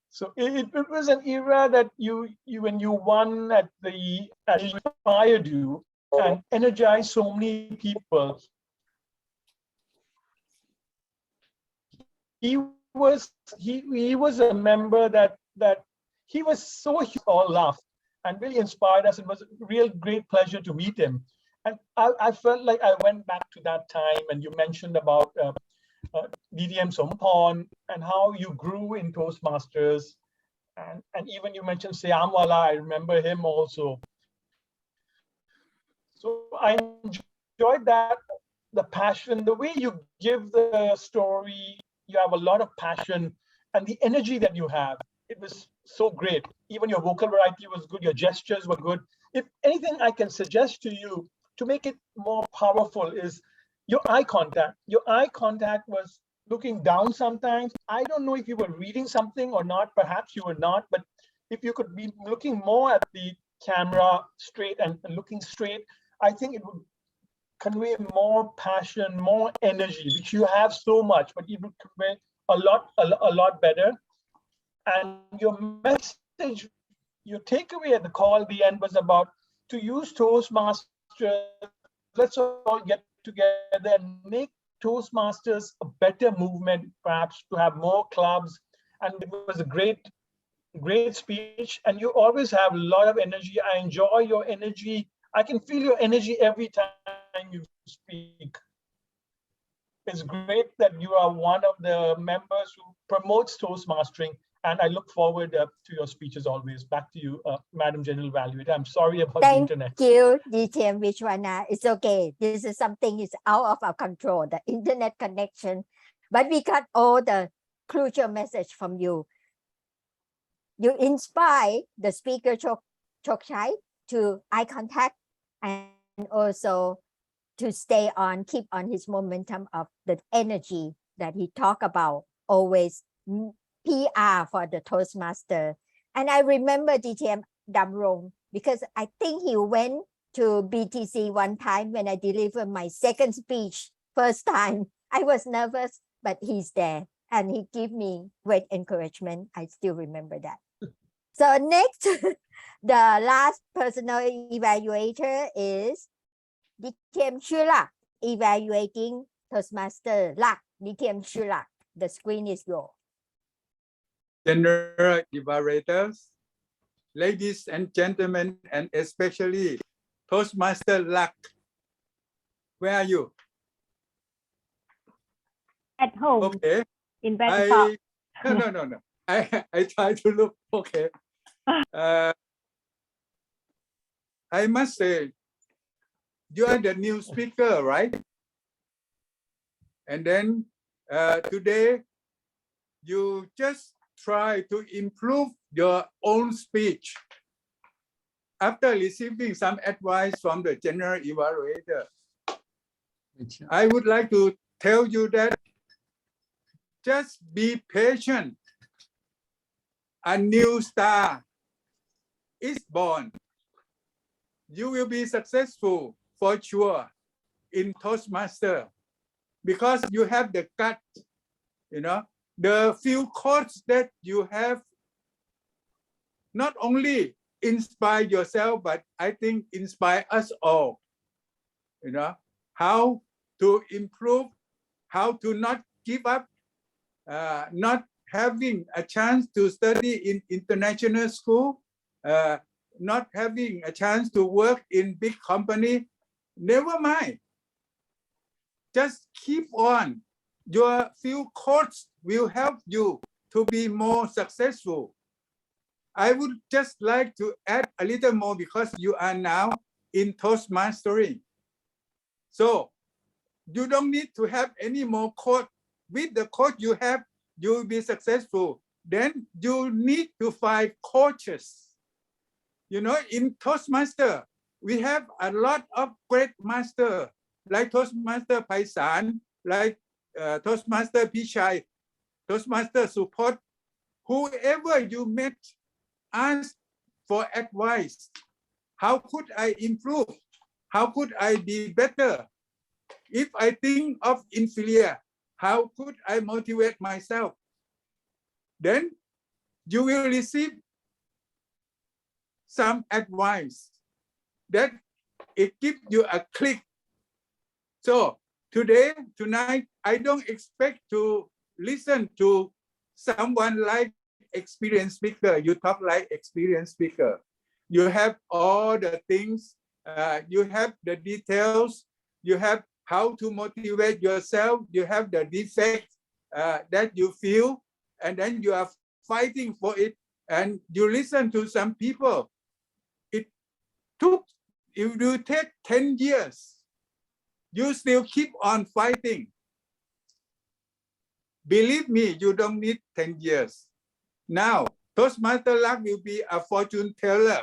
[SPEAKER 8] So it was an era that when you won at inspired you and energized so many people. He was a member that he was so all laughed and really inspired us. It was a real great pleasure to meet him. And I felt like I went back to that time, and you mentioned about DTM Somporn and how you grew in Toastmasters. And even you mentioned Siamwala, I remember him also. So I enjoyed that, the passion, the way you give the story, you have a lot of passion, and the energy that you have. It was so great. Even your vocal variety was good, your gestures were good. If anything I can suggest to you to make it more powerful is your eye contact. Your eye contact was looking down sometimes. I don't know if you were reading something or not, perhaps you were not, but if you could be looking more at the camera straight and looking straight, I think it would convey more passion, more energy, which you have so much, but it would convey a lot better. And your message, your takeaway at the call at the end was about to use Toastmasters. Let's all get together and make Toastmasters a better movement, perhaps to have more clubs. And it was a great speech. And you always have a lot of energy. I enjoy your energy. I can feel your energy every time you speak. It's great that you are one of the members who promotes Toastmastering, and I look forward to your speeches always. Back to you, Madam General Evaluator. I'm sorry about the internet.
[SPEAKER 5] Thank you, DTM Vishwana. It's okay. This is something is out of our control, the internet connection. But we got all the crucial message from you. You inspire the speaker Chokchai to eye contact and also to stay on, keep on his momentum of the energy that he talked about, always PR for the Toastmaster. And I remember DTM Damrong because I think he went to BTC one time when I delivered my second speech. First time, I was nervous, but he's there and he gave me great encouragement. I still remember that. So next, the last personal evaluator is DTM Shulak, evaluating Toastmaster Lak. DTM Shulak, the screen is yours.
[SPEAKER 13] General evaluators, ladies and gentlemen, and especially Toastmaster Lak. Where are you?
[SPEAKER 10] At home.
[SPEAKER 13] Okay.
[SPEAKER 10] In Bangkok.
[SPEAKER 13] No. I try to look okay. I must say, you are the new speaker, right? And then today, you just try to improve your own speech. After receiving some advice from the general evaluator, I would like to tell you that just be patient. A new star is born. You will be successful for sure in Toastmaster because you have the gut, the few quotes that you have not only inspire yourself, but I think inspire us all, how to improve, how to not give up, not having a chance to study in international school, not having a chance to work in big company, never mind. Just keep on. Your few quotes will help you to be more successful. I would just like to add a little more because you are now in Toastmastering. So you don't need to have any more quote. With the quote you have, you will be successful. Then you need to find coaches. In Toastmaster, we have a lot of great masters, like Toastmaster Paisan, like Toastmaster Pichai, Toastmaster Support. Whoever you met, ask for advice. How could I improve? How could I be better? If I think of inferior, how could I motivate myself? Then you will receive some advice that it gives you a click. So tonight, I don't expect to listen to someone like experienced speaker. You talk like experienced speaker. You have all the things. You have the details. You have how to motivate yourself. You have the defects that you feel, and then you are fighting for it. And you listen to some people. It took, if you take 10 years, you still keep on fighting. Believe me, you don't need 10 years. Now, Toastmaster Luck will be a fortune teller.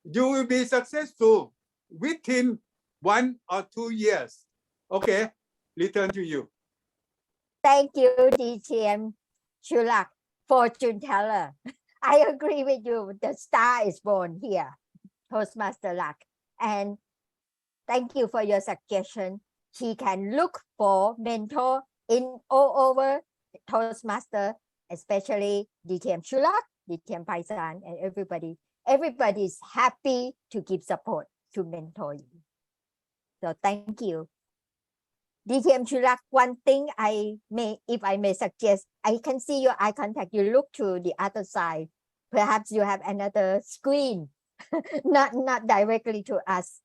[SPEAKER 13] You will be successful within 1 or 2 years. Okay, return to you.
[SPEAKER 5] Thank you, DTM Chulak, fortune teller. I agree with you. The star is born here, Toastmaster Luck. And thank you for your suggestion. She can look for mentor in all over Toastmaster, especially DTM Chulak, DTM Paisan, and everybody. Everybody's happy to give support to mentor you. So thank you. DTM Chulak, one thing if I may suggest, I can see your eye contact. You look to the other side. Perhaps you have another screen, not directly to us.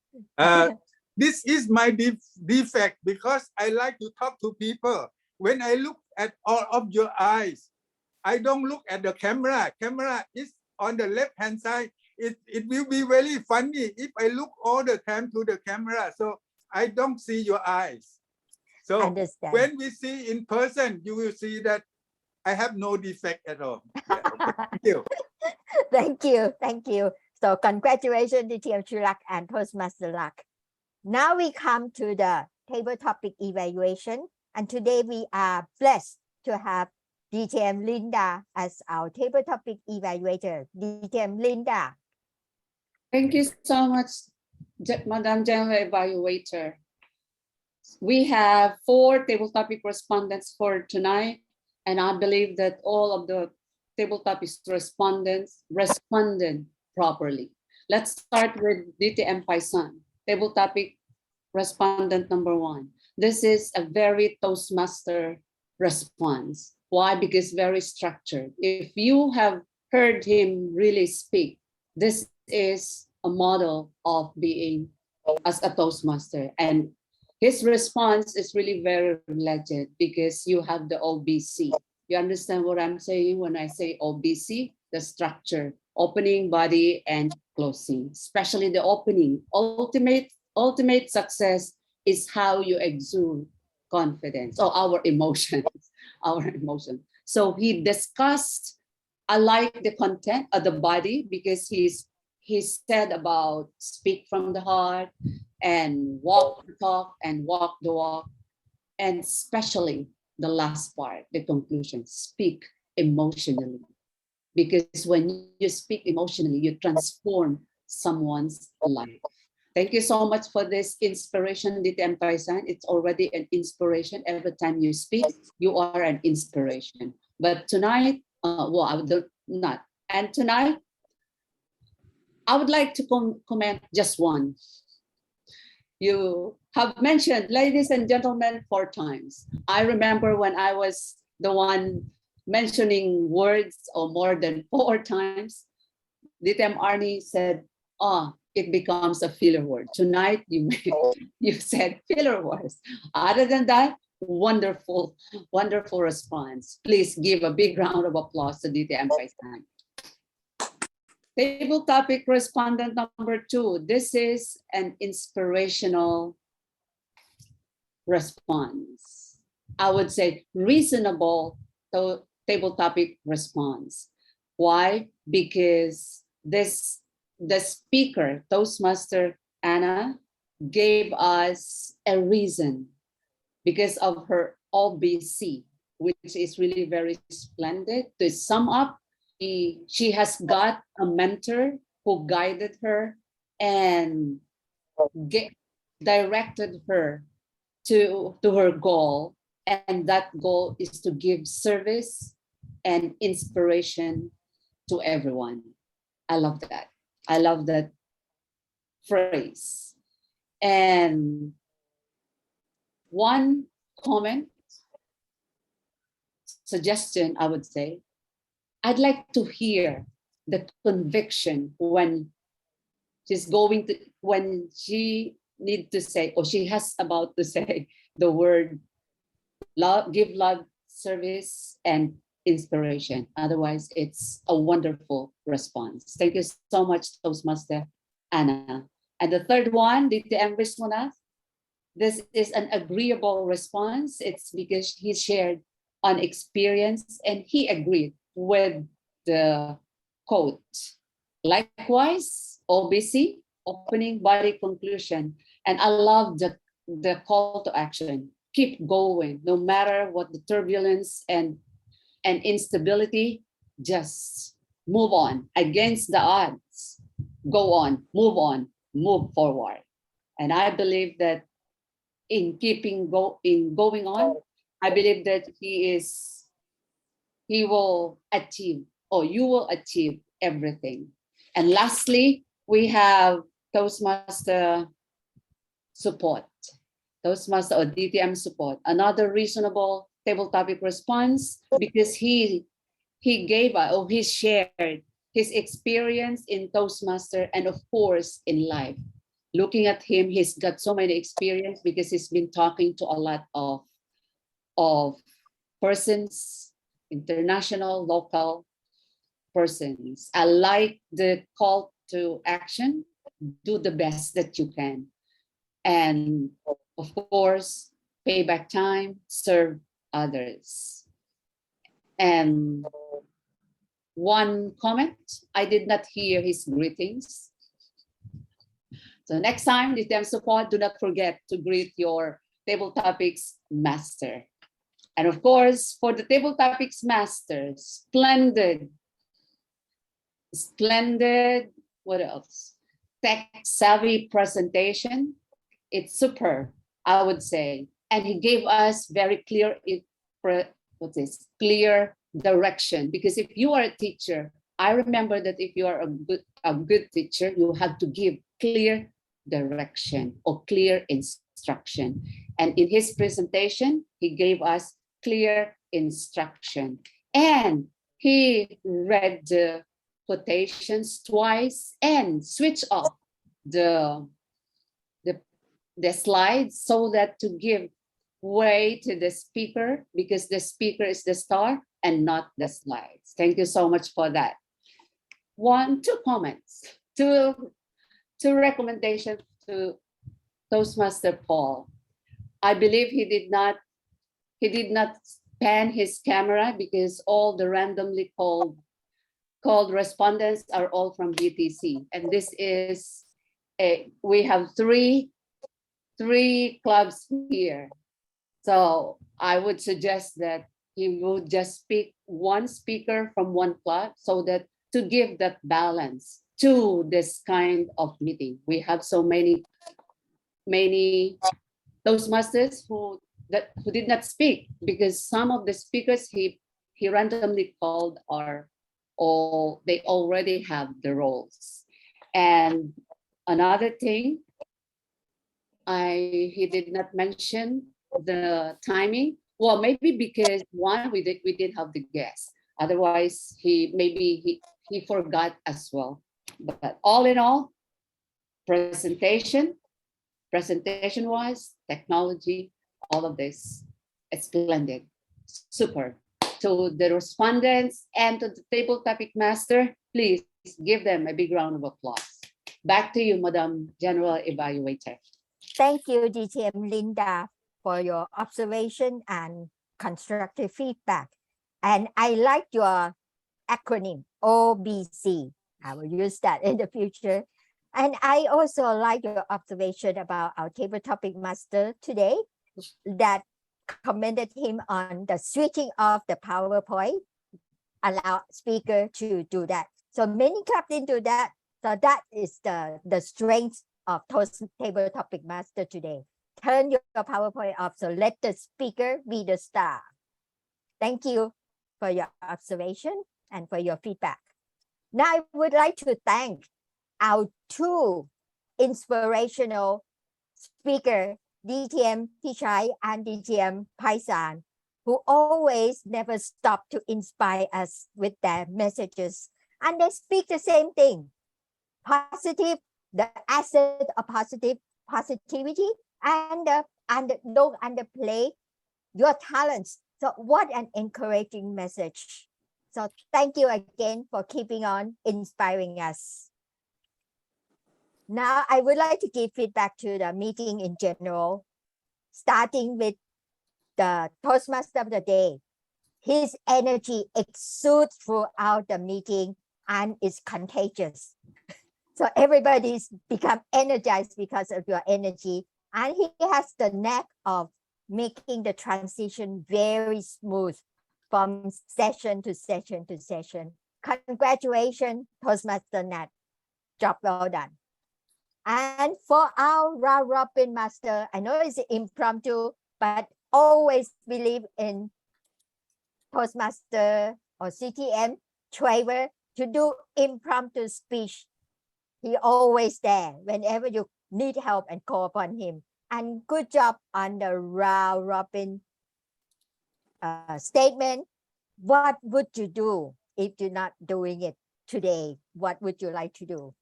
[SPEAKER 13] This is my defect because I like to talk to people. When I look at all of your eyes, I don't look at the camera. Camera is on the left-hand side. It will be very funny if I look all the time to the camera. So I don't see your eyes. So
[SPEAKER 5] Understand.
[SPEAKER 13] when we see in person, you will see that I have no defect at all. Yeah, okay. Thank you.
[SPEAKER 5] Thank you. Thank you. So congratulations, DTM Chulak and Toastmaster Luck. Now we come to the table topic evaluation. And today we are blessed to have DTM Linda as our table topic evaluator. DTM Linda.
[SPEAKER 15] Thank you so much, Madam General Evaluator. We have 4 table topic respondents for tonight, and I believe that all of the table topic respondents responded properly. Let's start with DTM Paisan, table topic respondent number 1. This is a very Toastmaster response. Why? Because very structured. If you have heard him really speak, this is a model of being as a Toastmaster. And his response is really very legit because you have the OBC. You understand what I'm saying when I say OBC? The structure, opening, body, and closing, especially the opening. Ultimate success is how you exude confidence or our emotions, So he discussed, I like the content of the body because he said about speak from the heart and walk the talk and walk the walk, and especially the last part, the conclusion, speak emotionally. Because when you speak emotionally, you transform someone's life. Thank you so much for this inspiration, DTM Paisan. It's already an inspiration. Every time you speak, you are an inspiration. But tonight, tonight, I would like to comment just one. You have mentioned, ladies and gentlemen, 4 times. I remember when I was the one mentioning words or more than 4 times, DTM Arnie said, it becomes a filler word. Tonight, you said filler words. Other than that, wonderful, wonderful response. Please give a big round of applause to DTM Paisan. Table topic respondent number 2. This is an inspirational response. I would say reasonable table topic response. Why? Because the speaker, Toastmaster Anna, gave us a reason because of her OBC, which is really very splendid. To sum up, she has got a mentor who guided her and directed her to her goal. And that goal is to give service and inspiration to everyone. I love that. I love that phrase. And one comment, suggestion, I would say, I'd like to hear the conviction when she need to say, or she has about to say the word love, give love, service, and inspiration. Otherwise, it's a wonderful response. Thank you so much, Toastmaster Anna. And the third one, DTM Vishwanath. This is an agreeable response. It's because he shared on experience and he agreed with the quote. Likewise, OBC, opening body conclusion. And I love the call to action. Keep going, no matter what the turbulence and instability, just move on against the odds. Go on, move forward. And I believe that in going on, I believe that he will achieve, or you will achieve everything. And lastly, we have Toastmaster support, Toastmaster or DTM support, another reasonable table topic response, because he gave or he shared his experience in Toastmaster and of course in life. Looking at him, he's got so many experience because he's been talking to a lot of persons, international, local persons. I like the call to action. Do the best that you can. And of course, pay back time, serve others. And one comment, I did not hear his greetings. So next time, DTM support, do not forget to greet your table topics master. And of course, for the table topics master, splendid, what else? Tech savvy presentation. It's super, I would say. And he gave us very clear, clear direction. Because if you are a teacher, I remember that if you are a good teacher, you have to give clear direction or clear instruction. And in his presentation, he gave us clear instruction. And he read the quotations twice and switched off the slides so that to give way to the speaker, because the speaker is the star and not the slides. Thank you so much for that. Two comments, two recommendations to Toastmaster Paul. I believe he did not pan his camera because all the randomly called respondents are all from BTC. And this is we have three clubs here. So I would suggest that he would just pick one speaker from one club so that to give that balance to this kind of meeting. We have so many Toastmasters who did not speak because some of the speakers he randomly called they already have the roles. And another thing, he did not mention the timing. Well, maybe because one, we did have the guest. Otherwise, he forgot as well. But all in all, presentation wise, technology, all of this is splendid, super. To the respondents and to the table topic master, please give them a big round of applause. Back to you, Madam General Evaluator.
[SPEAKER 5] Thank you, DTM Linda, for your observation and constructive feedback. And I like your acronym, OBC. I will use that in the future. And I also like your observation about our table topic master today, that commended him on the switching off the PowerPoint, allow speaker to do that. So many clubs didn't do that. So that is the strength of table topic master today. Turn your PowerPoint off, so let the speaker be the star. Thank you for your observation and for your feedback. Now I would like to thank our two inspirational speakers, DTM Pichai and DTM Paisan, who always never stop to inspire us with their messages. And they speak the same thing. Positive, the asset of positivity, and don't underplay your talents. So what an encouraging message. So thank you again for keeping on inspiring us. Now I would like to give feedback to the meeting in general, starting with the Toastmaster of the day. His energy exudes throughout the meeting and is contagious. So everybody's become energized because of your energy. And he has the knack of making the transition very smooth from session to session to session. Congratulations, Toastmaster Nat. Job well done. And for our round robin master, I know it's impromptu, but always believe in Toastmaster or CTM Trevor to do impromptu speech. He always there whenever you need help and call upon him. And good job on the round robin statement. What would you do if you're not doing it today? What would you like to do?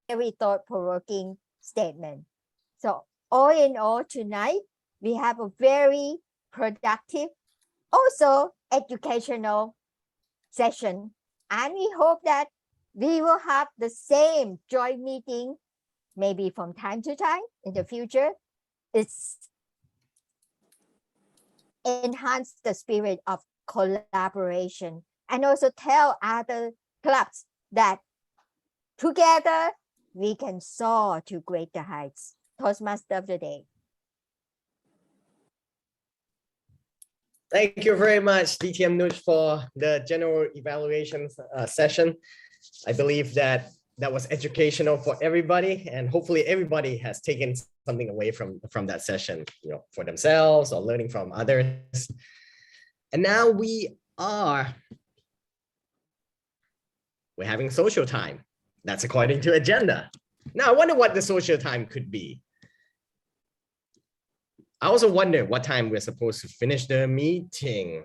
[SPEAKER 5] Very thought-provoking statement. So all in all, tonight, we have a very productive, also educational session. And we hope that we will have the same joint meeting, maybe from time to time in the future. It's enhance the spirit of collaboration and also tell other clubs that together we can soar to greater heights. Toastmaster of the day.
[SPEAKER 1] Thank you very much, DTM Nuj, for the general evaluation session. I believe that was educational for everybody, and hopefully everybody has taken something away from that session, for themselves or learning from others. And now we're having social time. That's according to agenda. Now I wonder what the social time could be. I also wonder what time we're supposed to finish the meeting,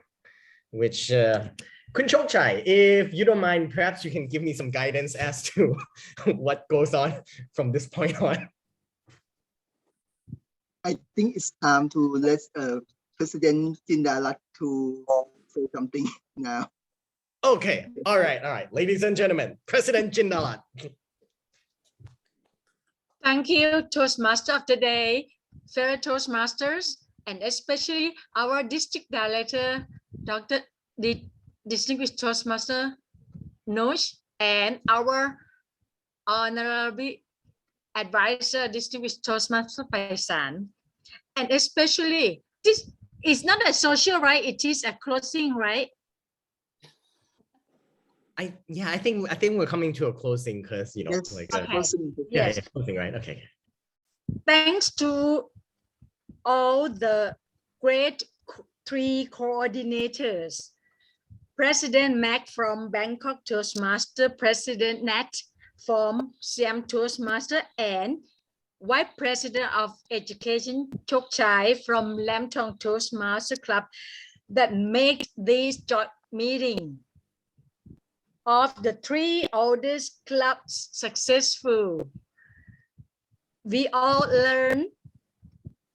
[SPEAKER 1] which Kun Chokchai, if you don't mind, perhaps you can give me some guidance as to what goes on from this point on.
[SPEAKER 2] I think it's time to let President Jindalat to say something now.
[SPEAKER 1] Okay, all right. Ladies and gentlemen, President Jindalat.
[SPEAKER 7] Thank you, Toastmaster of the day, fellow Toastmasters, and especially our district director, Dr. Distinguished Toastmaster Nosh, and our honorable advisor, Distinguished Toastmaster Paisan. And especially, this is not a social, right? It is a closing, right?
[SPEAKER 1] I think we're coming to a closing because
[SPEAKER 2] yes,
[SPEAKER 1] like
[SPEAKER 2] closing.
[SPEAKER 1] yeah, closing, right? Okay.
[SPEAKER 7] Thanks to all the great three coordinators, President Mac from Bangkok Toastmaster, President Nat from Siam Toastmaster, and Vice President of Education Chok Chai from Lam Thong Toastmaster Club that make this joint meeting of the three oldest clubs successful. We all learn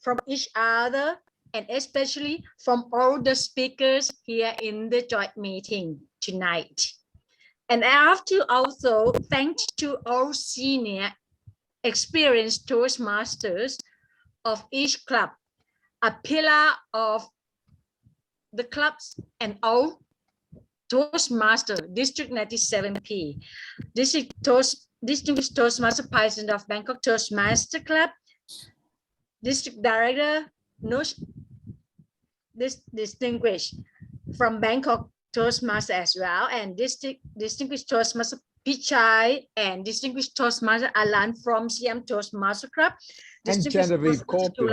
[SPEAKER 7] from each other and especially from all the speakers here in the joint meeting tonight. And I have to also thank to all senior experienced Toastmasters of each club, a pillar of the clubs, and all Toastmaster, District 97P, Distinguished Toastmaster President of Bangkok Toastmaster Club, District Director Nush, distinguished from Bangkok Toastmaster as well, and Distinguished Toastmaster Pichai, and Distinguished Toastmaster Alan from Siam Toastmaster Club,
[SPEAKER 14] and Genevieve Caulfield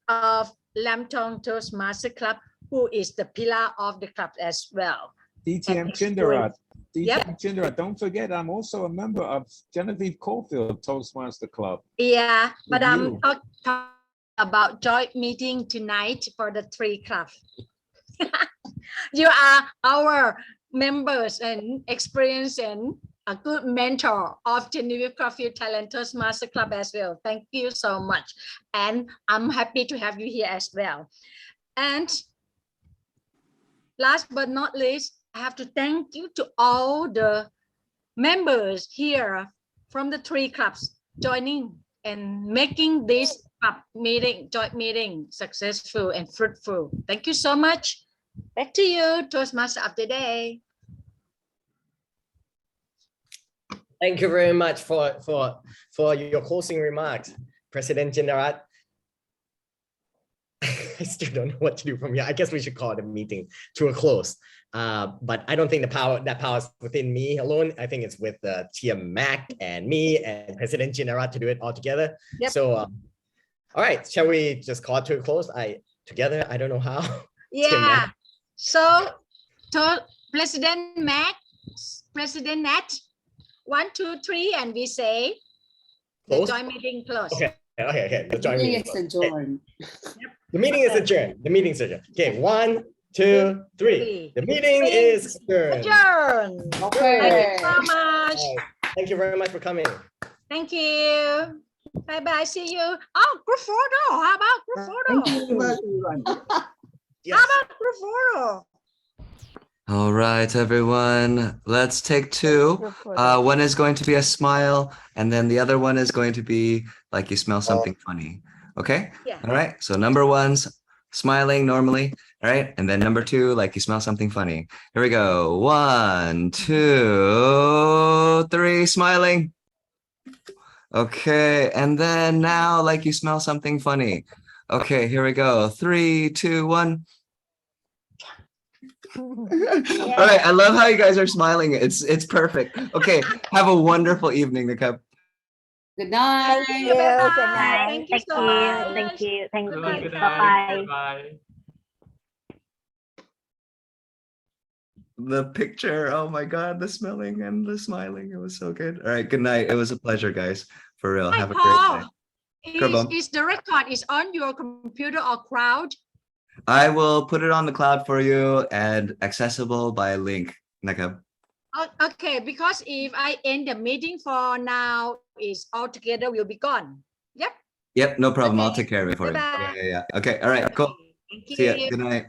[SPEAKER 7] of Lam Thong Toastmaster Club, who is the pillar of the club as well.
[SPEAKER 14] DTM Chindarat. DTM Chindarat. Don't forget, I'm also a member of Genevieve Caulfield Toastmaster Club.
[SPEAKER 7] Yeah, but I'm talking about joint meeting tonight for the three clubs. You are our members and experience and a good mentor of Genevieve Coffee Talent Toastmaster Club as well. Thank you so much. And I'm happy to have you here as well. And last but not least, I have to thank you to all the members here from the 3 clubs joining and making this joint meeting successful and fruitful. Thank you so much. Back to you, Toastmaster of the day.
[SPEAKER 1] Thank you very much for your closing remarks, President Jinarat. I still don't know what to do from here. I guess we should call the meeting to a close. But I don't think that power is within me alone. I think it's with TM Mac and me and President Jinarat to do it all together.
[SPEAKER 7] Yep.
[SPEAKER 1] So, all right, shall we just call it to a close? Together, I don't know how.
[SPEAKER 7] Yeah. So, to President Mac, President Nat, 1, 2, 3, and we say the joint meeting close.
[SPEAKER 1] Okay. The joint
[SPEAKER 15] Meeting
[SPEAKER 1] meeting
[SPEAKER 15] is
[SPEAKER 1] close.
[SPEAKER 15] adjourned.
[SPEAKER 1] The meeting is adjourned. The meeting is adjourned. Okay, 1, 2, 3. The meeting is adjourned.
[SPEAKER 7] Adjourned.
[SPEAKER 15] Okay.
[SPEAKER 7] Thank you so much.
[SPEAKER 1] Thank you very much for coming.
[SPEAKER 7] Thank you. Bye bye. See you. Oh, group photo. How about group photo?
[SPEAKER 2] Thank you very much, everyone.
[SPEAKER 7] How about group photo?
[SPEAKER 17] All right, everyone, let's take 2. One is going to be a smile, and then the other one is going to be like you smell something funny. Okay?
[SPEAKER 7] Yeah.
[SPEAKER 17] All right. So number 1's smiling normally. All right. And then number 2, like you smell something funny. Here we go. 1, 2, 3, smiling. Okay. And then now, like you smell something funny. Okay. Here we go. 3, 2, 1. All right. I love how you guys are smiling. It's perfect. Okay. Have a wonderful evening, Nakab.
[SPEAKER 15] Good night.
[SPEAKER 10] Thank you. Good night.
[SPEAKER 7] Thank you
[SPEAKER 10] Thank
[SPEAKER 7] so
[SPEAKER 10] you.
[SPEAKER 7] much.
[SPEAKER 10] Thank you. Thank you.
[SPEAKER 11] Good
[SPEAKER 10] Bye-bye.
[SPEAKER 11] night. Bye.
[SPEAKER 17] The picture. Oh my God. The smelling and the smiling. It was so good. All right. Good night. It was a pleasure, guys. For real.
[SPEAKER 7] Hi,
[SPEAKER 17] Have a great day.
[SPEAKER 7] Paul. Is the record is on your computer or cloud?
[SPEAKER 17] I will put it on the cloud for you and accessible by link, Nakab.
[SPEAKER 7] Okay, because if I end the meeting for now, is altogether will be gone. Yep.
[SPEAKER 17] Yep, no problem. I'll
[SPEAKER 7] Okay.
[SPEAKER 17] take care of it for you.
[SPEAKER 7] Bye-bye.
[SPEAKER 17] Yeah. Okay. All right. Cool.
[SPEAKER 7] Thank
[SPEAKER 17] See ya.
[SPEAKER 7] you.
[SPEAKER 17] Good night.